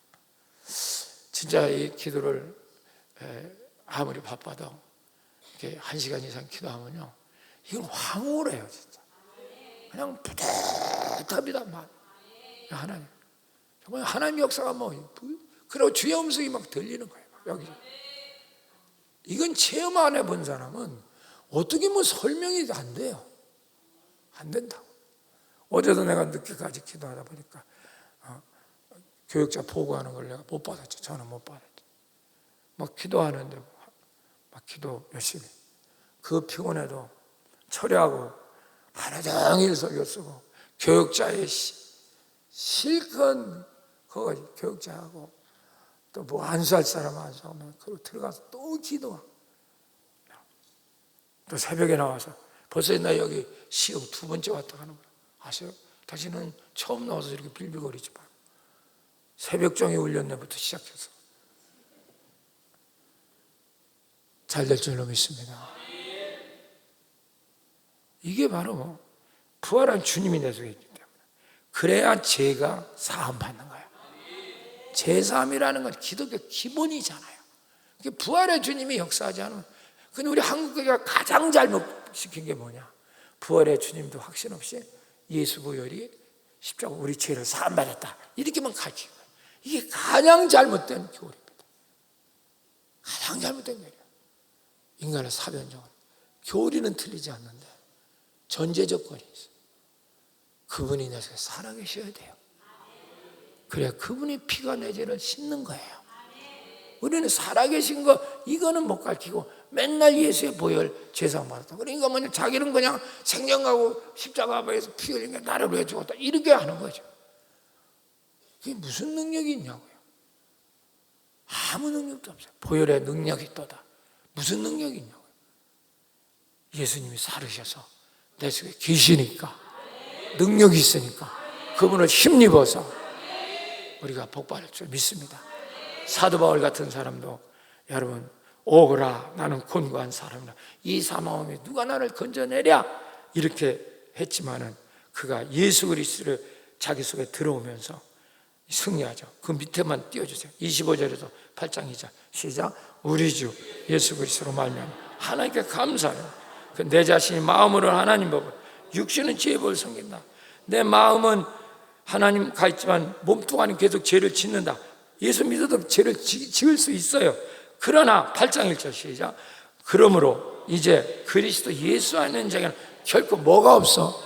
진짜 이 기도를 아무리 바빠도 이렇게 1시간 이상 기도하면요, 이건 황홀해요. 진짜 그냥 부득합니다. 하나님 정말 하나님 역사가 그리고 주의 음성이 막 들리는 거예요. 여기 이건 체험 안 해본 사람은 어떻게 설명이 안 돼요. 안 된다고. 어제도 내가 늦게까지 기도하다 보니까 교육자 보고하는 걸 내가 못 받았죠. 저는 못 받았죠. 막 기도하는데 막 기도 열심히, 그 피곤해도 처리하고 하루 종일 설교 쓰고, 교육자의 실컷 거기 교육자하고 또 안수할 사람 안수하면 그리고 들어가서 또 기도하고, 또 새벽에 나와서 벌써 나 여기 시험 2번째 왔다 가는 거야. 아세요? 다시는 처음 나와서 이렇게 빌빌거리지 말고 새벽종이 울렸 때부터 시작해서 잘 될 줄로 믿습니다. 이게 바로 부활한 주님이 내 속에 있기 때문에, 그래야 죄가 사함받는 거예요. 죄사함이라는 건 기독교 기본이잖아요. 부활의 주님이 역사하지 않으면, 근데 우리 한국교회가 가장 잘못시킨 게 뭐냐? 부활의 주님도 확신 없이 예수 부활이 십자가 우리 죄를 사함받았다 이렇게만 가르치는 거예요. 이게 가장 잘못된 교리입니다. 가장 잘못된 교리예요. 인간의 사변적으로 교리는 틀리지 않는데 전제 조건이 있어요. 그분이 내 속에 살아계셔야 돼요. 그래야 그분의 피가 내 죄를 씻는 거예요. 우리는 살아계신 거 이거는 못 가르치고 맨날 예수의 보혈 제사만 받았다. 그러니까 뭐냐, 자기는 그냥 생명하고 십자가에서 피 흘린 게 나를 위해 죽었다 이렇게 하는 거죠. 그게 무슨 능력이 있냐고요. 아무 능력도 없어요. 보혈의 능력이 있다. 무슨 능력이 있냐고요. 예수님이 살으셔서 내 속에 계시니까, 능력이 있으니까 그분을 힘입어서 우리가 복받을 줄 믿습니다. 사도 바울 같은 사람도, 여러분, 오거라 나는 곤고한 사람이라, 이 사마움에 누가 나를 건져내랴 이렇게 했지만은 그가 예수 그리스도를 자기 속에 들어오면서 승리하죠. 그 밑에만 띄워주세요. 25절에서 8장 2절 시작. 우리 주 예수 그리스도로 말미암아 하나님께 감사해요. 내 자신이 마음으로 하나님 법을, 육신은 죄의 법을 섬긴다. 내 마음은 하나님 가 있지만 몸뚱아리는 계속 죄를 짓는다. 예수 믿어도 죄를 지을 수 있어요. 그러나 8장 1절 시작. 그러므로 이제 그리스도 예수 안에 있는 자에게는 결코 뭐가 없어.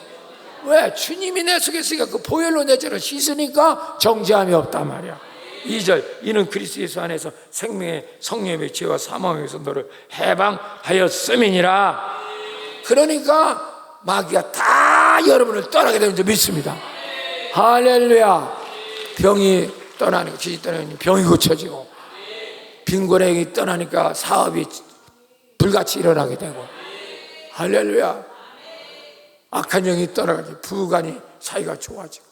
왜? 주님이 내 속에 있으니까 그 보혈로 내 죄를 씻으니까 정죄함이 없단 말이야. 2절 이는 그리스도 예수 안에서 생명의 성령의 죄와 사망에서 너를 해방하였음이니라. 그러니까 마귀가 다 여러분을 떠나게 되는 줄 믿습니다. 할렐루야. 병이 떠나니까, 지지 떠나니까 병이 고쳐지고, 빈곤이 떠나니까 사업이 불같이 일어나게 되고, 할렐루야. 악한 영이 떠나가지고 부간이 사이가 좋아지고,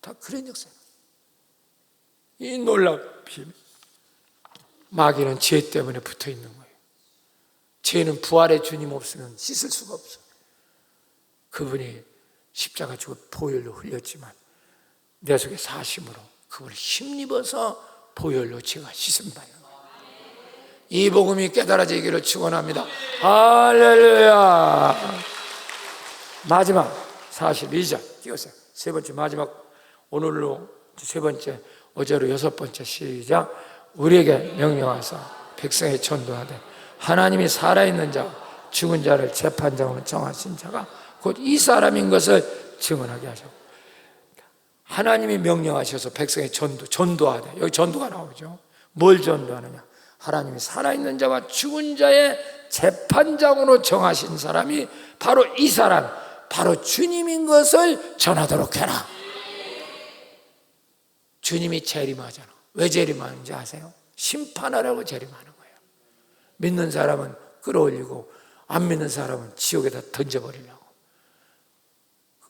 다 그런 역사예요. 이 놀라운 비밀. 마귀는 죄 때문에 붙어 있는 거예요. 죄는 부활의 주님 없으면 씻을 수가 없어요. 그분이 십자가 지고 보혈로 흘렸지만 내 속에 사심으로 그분을 힘입어서 보혈로 죄가 씻음받는 거예요. 이 복음이 깨달아지기를 축원합니다. 할렐루야. 마지막 42절 띄우세요. 세 번째 마지막, 오늘로 세 번째, 어제로 여섯 번째. 시작. 우리에게 명령하사 백성에 전도하되 하나님이 살아있는 자 죽은 자를 재판장으로 정하신 자가 곧 이 사람인 것을 증언하게 하셨고, 하나님이 명령하셔서 백성에 전도하되, 여기 전도가 나오죠. 뭘 전도하느냐? 하나님이 살아있는 자와 죽은 자의 재판장으로 정하신 사람이 바로 이 사람, 바로 주님인 것을 전하도록 해라. 주님이 재림하잖아. 왜 재림하는지 아세요? 심판하라고 재림하는 거예요. 믿는 사람은 끌어올리고 안 믿는 사람은 지옥에다 던져버리려고.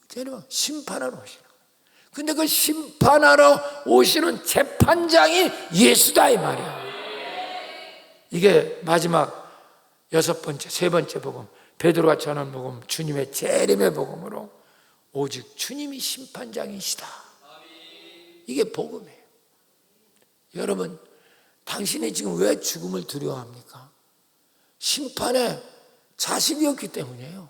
재림은 심판하러 오시는 거예요. 근데 그 심판하러 오시는 재판장이 예수다 이 말이야. 이게 마지막 여섯 번째, 세 번째 복음, 베드로가 전한 복음, 주님의 재림의 복음으로 오직 주님이 심판장이시다. 이게 복음이에요. 여러분, 당신이 지금 왜 죽음을 두려워합니까? 심판에 자신이 없기 때문이에요.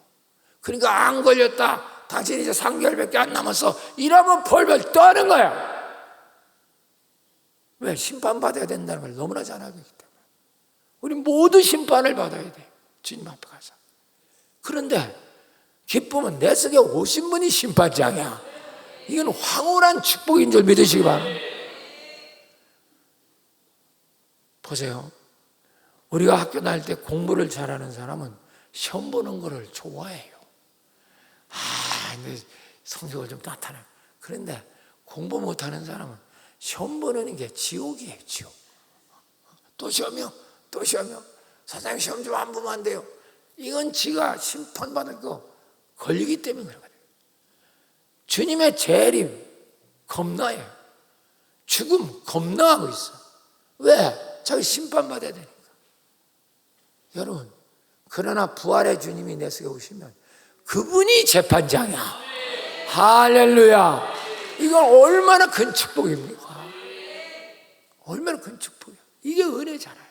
그러니까 안 걸렸다, 당신이 이제 3개월밖에 안 남았어, 이러면 벌벌 떠는 거야. 왜? 심판받아야 된다는 걸 너무나 잘 알고 있기 때문에. 우리 모두 심판을 받아야 돼, 주님 앞에 가서. 그런데 기쁨은 내 속에 오신 분이 심판장이야. 이건 황홀한 축복인 줄 믿으시기 바랍니다. 보세요. 우리가 학교 다닐 때 공부를 잘하는 사람은 시험 보는 거를 좋아해요. 근데 성적을 좀 나타나. 그런데 공부 못하는 사람은 시험 보는 게 지옥이에요, 지옥. 또 시험이요, 또 시험이요. 사장님 시험 좀 안 보면 안 돼요. 이건 지가 심판받을 거 걸리기 때문에 그러거든요. 주님의 재림 겁나요. 죽음 겁나하고 있어. 왜? 자기 심판받아야 되니까. 여러분, 그러나 부활의 주님이 내 속에 오시면 그분이 재판장이야. 할렐루야. 이건 얼마나 큰 축복입니까? 얼마나 큰 축복이야. 이게 은혜잖아요.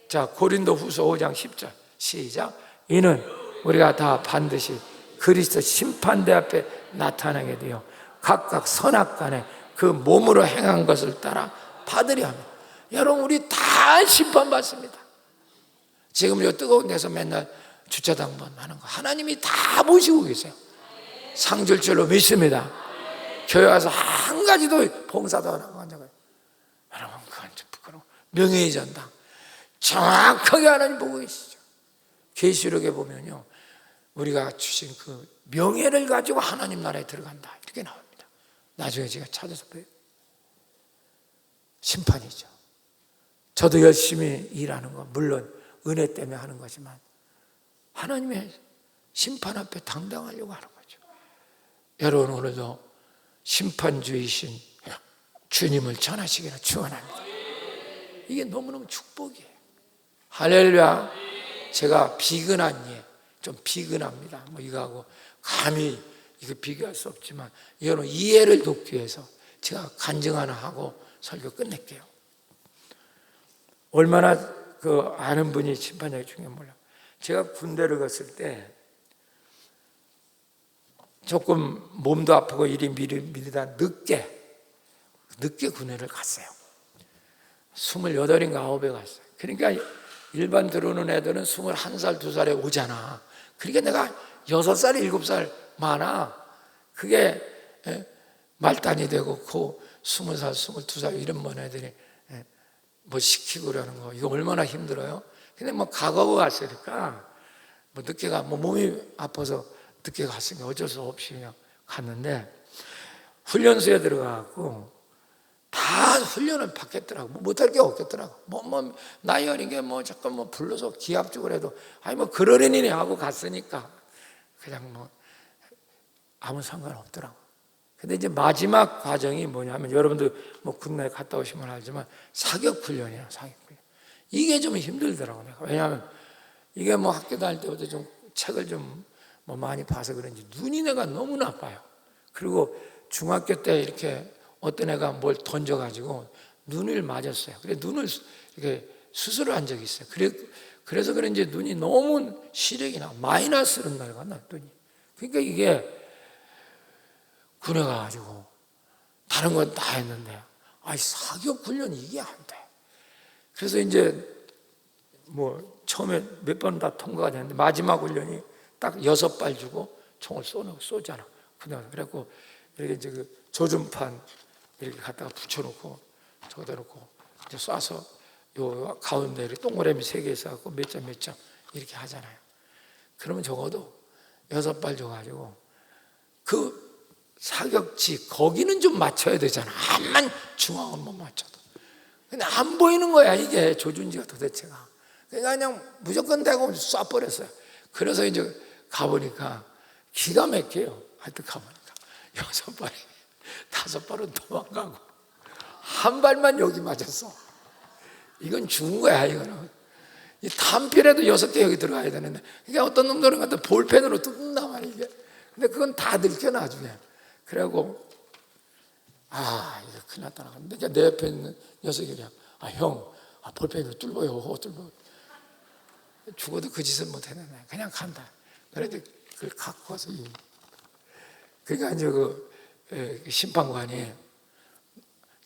자, 고린도 후서 5장 10절 시작. 이는 우리가 다 반드시 그리스도 심판대 앞에 나타나게 되어 각각 선악간에 그 몸으로 행한 것을 따라 받으려 합니다. 여러분, 우리 다 심판받습니다. 지금 이 뜨거운 데서 맨날 주차당번 하는 거 하나님이 다 보시고 계세요. 상 줄 줄로 믿습니다. 교회 와서 한 가지도 봉사도 안 하고 앉아가요. 여러분, 그건 좀 부끄러워. 명예의 전당 정확하게 하나님 보고 계시죠. 계시록에 보면요, 우리가 주신 그 명예를 가지고 하나님 나라에 들어간다 이렇게 나옵니다. 나중에 제가 찾아서 봐요. 심판이죠. 저도 열심히 일하는 거 물론 은혜 때문에 하는 거지만 하나님의 심판 앞에 당당하려고 하는 거죠. 여러분, 오늘도 심판주이신 주님을 전하시기를 축원합니다. 이게 너무너무 축복이에요. 할렐루야. 제가 비근한 예, 좀 비근합니다. 뭐 이거하고 감히 이거 비교할 수 없지만 여러분 이해를 돕기 위해서 제가 간증 하나 하고 설교 끝낼게요. 얼마나 그 아는 분이 심판장이 중요한 몰라. 제가 군대를 갔을 때 조금 몸도 아프고 일이 미리다 늦게 군대를 갔어요. 28인가 9에 갔어요. 그러니까 일반 들어오는 애들은 21살, 2살에 오잖아. 그러니까 내가 6살, 7살 많아. 그게 말단이 되고 그 20살, 22살 이런 먼 애들이 뭐 시키고 그러는 거 이거 얼마나 힘들어요. 근데 뭐 각오하고 갔으니까 뭐 늦게 뭐 몸이 아파서 늦게 갔으니까 어쩔 수 없이 그냥 갔는데 훈련소에 들어가고 다 훈련을 받겠더라고. 뭐 못할 게 없겠더라고. 뭐 나이 어린 게 뭐 잠깐 뭐 불러서 기합적으로 해도 아니 뭐 그러려니 하고 갔으니까 그냥 뭐 아무 상관 없더라고. 근데 이제 마지막 과정이 뭐냐면 여러분들 뭐 군대에 갔다 오시면 알지만 사격 훈련이에요. 사격 훈련. 이게 좀 힘들더라고 내가. 왜냐하면 이게 뭐 학교 다닐 때부터 좀 책을 좀 뭐 많이 봐서 그런지 눈이 내가 너무 나빠요. 그리고 중학교 때 이렇게 어떤 애가 뭘 던져가지고 눈을 맞았어요. 그래 눈을 이렇게 수술을 한 적이 있어요. 그래서 그런지 눈이 너무 시력이 나 마이너스로 날아가 눈이. 그러니까 이게 군에 가가지고 다른 건 다 했는데 사격 훈련이 이게 안 돼. 그래서 이제 뭐 처음에 몇 번 다 통과가 됐는데 마지막 훈련이 딱 6발 주고 총을 쏘잖아. 그래갖고 이렇게 이제 그 조준판 이렇게 갖다가 붙여놓고 저기다 놓고 이제 쏴서 요 가운데 이렇게 동그라미 3개 있어갖고 몇 점 이렇게 하잖아요. 그러면 적어도 6발 줘가지고 그 사격지 거기는 좀 맞춰야 되잖아. 암만 중앙은 못 맞춰도. 근데 안 보이는 거야 이게 조준지가 도대체가. 그냥 무조건 대고 쏴버렸어요. 그래서 이제 가보니까 기가 막혀요. 하여튼 가보니까 6발이 5발은 도망가고 한 발만 여기 맞았어. 이건 죽은 거야. 이거는 이 탄필에도 6개 여기 들어가야 되는데, 그러니까 어떤 놈들은 갖다 볼펜으로 뜯는단 말이야 이게. 근데 그건 다 들켜 나중에. 그래갖고 이거 큰일 났다. 그러니까 내 옆에 있는 녀석이 형, 볼펜으로 뚫어요. 죽어도 그 짓은 못했는데 그냥 간다. 그래도 그걸 갖고 와서 그러니까 이제 그 심판관이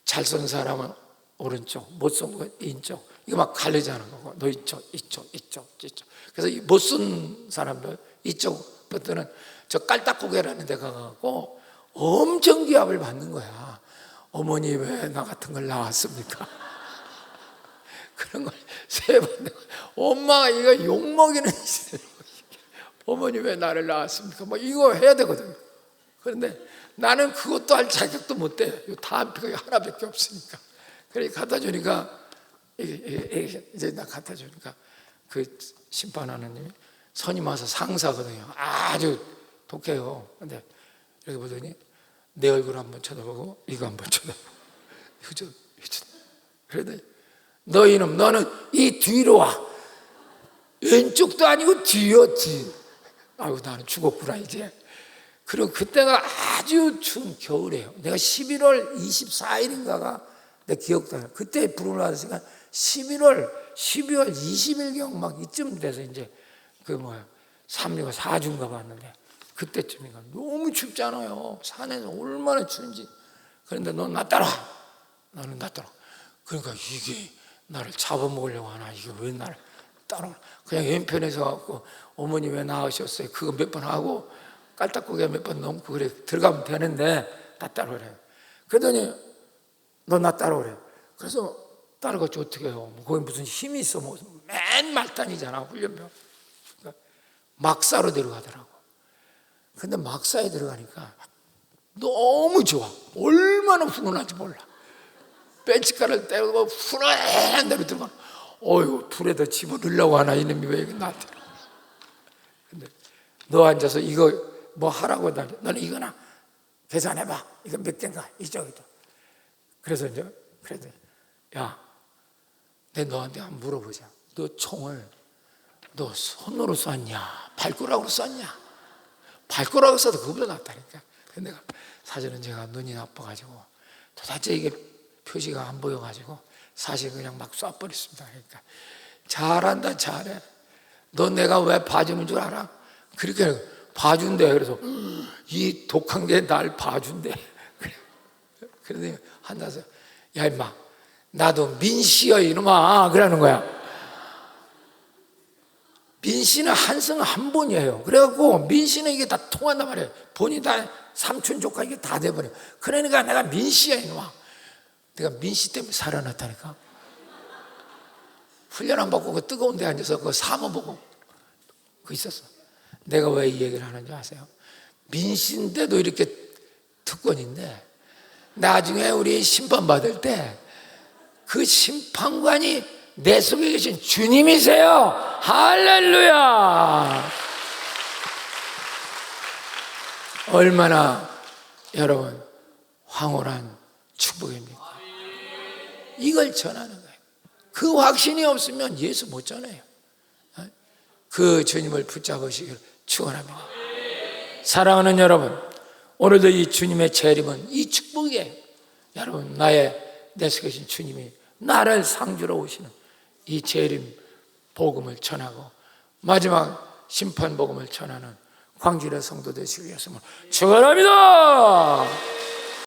잘 쏜 사람은 오른쪽, 못 쏜 건 왼쪽, 이거 막 가려자는 거고, 너 이쪽. 그래서 못 쏜 사람들 이쪽부터는 저 깔딱고개라는 데 가갖고 엄청 기합을 받는 거야. 어머니 왜 나 같은 걸 낳았습니까? 그런 걸 3번. 엄마가 이거 욕먹이는 짓을. 어머니 왜 나를 낳았습니까? 뭐 이거 해야 되거든요. 그런데 나는 그것도 할 자격도 못 돼. 다한표가 하나밖에 없으니까. 그래 갖다 주니까 이제 나 갖다 주니까 그 심판하는 선임 와서 상사거든요. 아주 독해요. 근데 이렇게 보더니 내 얼굴 한번 쳐다보고 이거 한번 쳐다보고 이거 그러더니 너 이놈, 너는 이 뒤로 와. 왼쪽도 아니고 뒤였지. 나는 죽었구나 이제. 그리고 그때가 아주 추운 겨울이에요. 내가 11월 24일인가가 내 기억도 나요. 그때 부름을 받았으니까 12월 20일경 막 이쯤 돼서 이제 3주가 4주인가 봤는데 그때쯤인가. 너무 춥잖아요. 산에서 얼마나 추운지. 그런데 넌 나 따라. 나는 나 따라. 그러니까 이게 나를 잡아먹으려고 하나. 이게 왜 나를 따라. 그냥 왼편에서 갖고 어머니 왜 낳으셨어요? 그거 몇 번 하고 깔딱고개 몇 번 넘고 그래 들어가면 되는데 나 따라오래요. 그러더니 너 나 따라오래. 그래서 따라갔지 어떻게 해요? 거기 무슨 힘이 있어. 맨 말단이잖아 훈련병. 그러니까 막사로 들어가더라고. 근데 막사에 들어가니까 너무 좋아. 얼마나 훈훈한지 몰라. 벤치카를 떼고 훈훈한 대로 들어가. 어휴, 불에다 집어넣으려고 하나 이놈이 왜 나한테. 근데 너 앉아서 이거 뭐 하라고 너는 이거나 계산해봐. 이거 몇 개인가 이쪽이도. 그래서 이제 그래도 야, 내가 너한테 한번 물어보자. 너 총을 너 손으로 쐈냐 발가락으로 쐈냐? 발가락으로 쏴도 그거보다 낫다니까. 근데 내가 사실은 제가 눈이 나빠가지고 도대체 이게 표시가 안 보여가지고 사실 그냥 막 쏴버렸습니다. 그러니까 잘한다 잘해. 너 내가 왜 봐주는 줄 알아? 그렇게 봐준대. 그래서 이 독한 게 날 봐준대. 그러더니 한다서 야 임마 나도 민씨여 이놈아 그러는 거야. 민씨는 한성 한 번이에요. 그래갖고 민씨는 이게 다 통한단 말이에요. 본이 다 삼촌 조카 이게 다 돼버려. 그러니까 내가 민씨야 이놈아. 내가 민씨 때문에 살아났다니까. 훈련 안 받고 그 뜨거운 데 앉아서 그 사모 보고 그 있었어. 내가 왜 이 얘기를 하는지 아세요? 민씨인데도 이렇게 특권인데 나중에 우리 심판받을 때 그 심판관이 내 속에 계신 주님이세요. 할렐루야. 얼마나 여러분 황홀한 축복입니까? 이걸 전하는 거예요. 그 확신이 없으면 예수 못 전해요. 그 주님을 붙잡으시길 축원합니다. 사랑하는 여러분, 오늘도 이 주님의 재림은 이 축복이에요. 여러분, 내 속에 계신 주님이 나를 상주로 오시는 이 재림 복음을 전하고 마지막 심판 복음을 전하는 광주의 성도 되시기 위해서 축원합니다.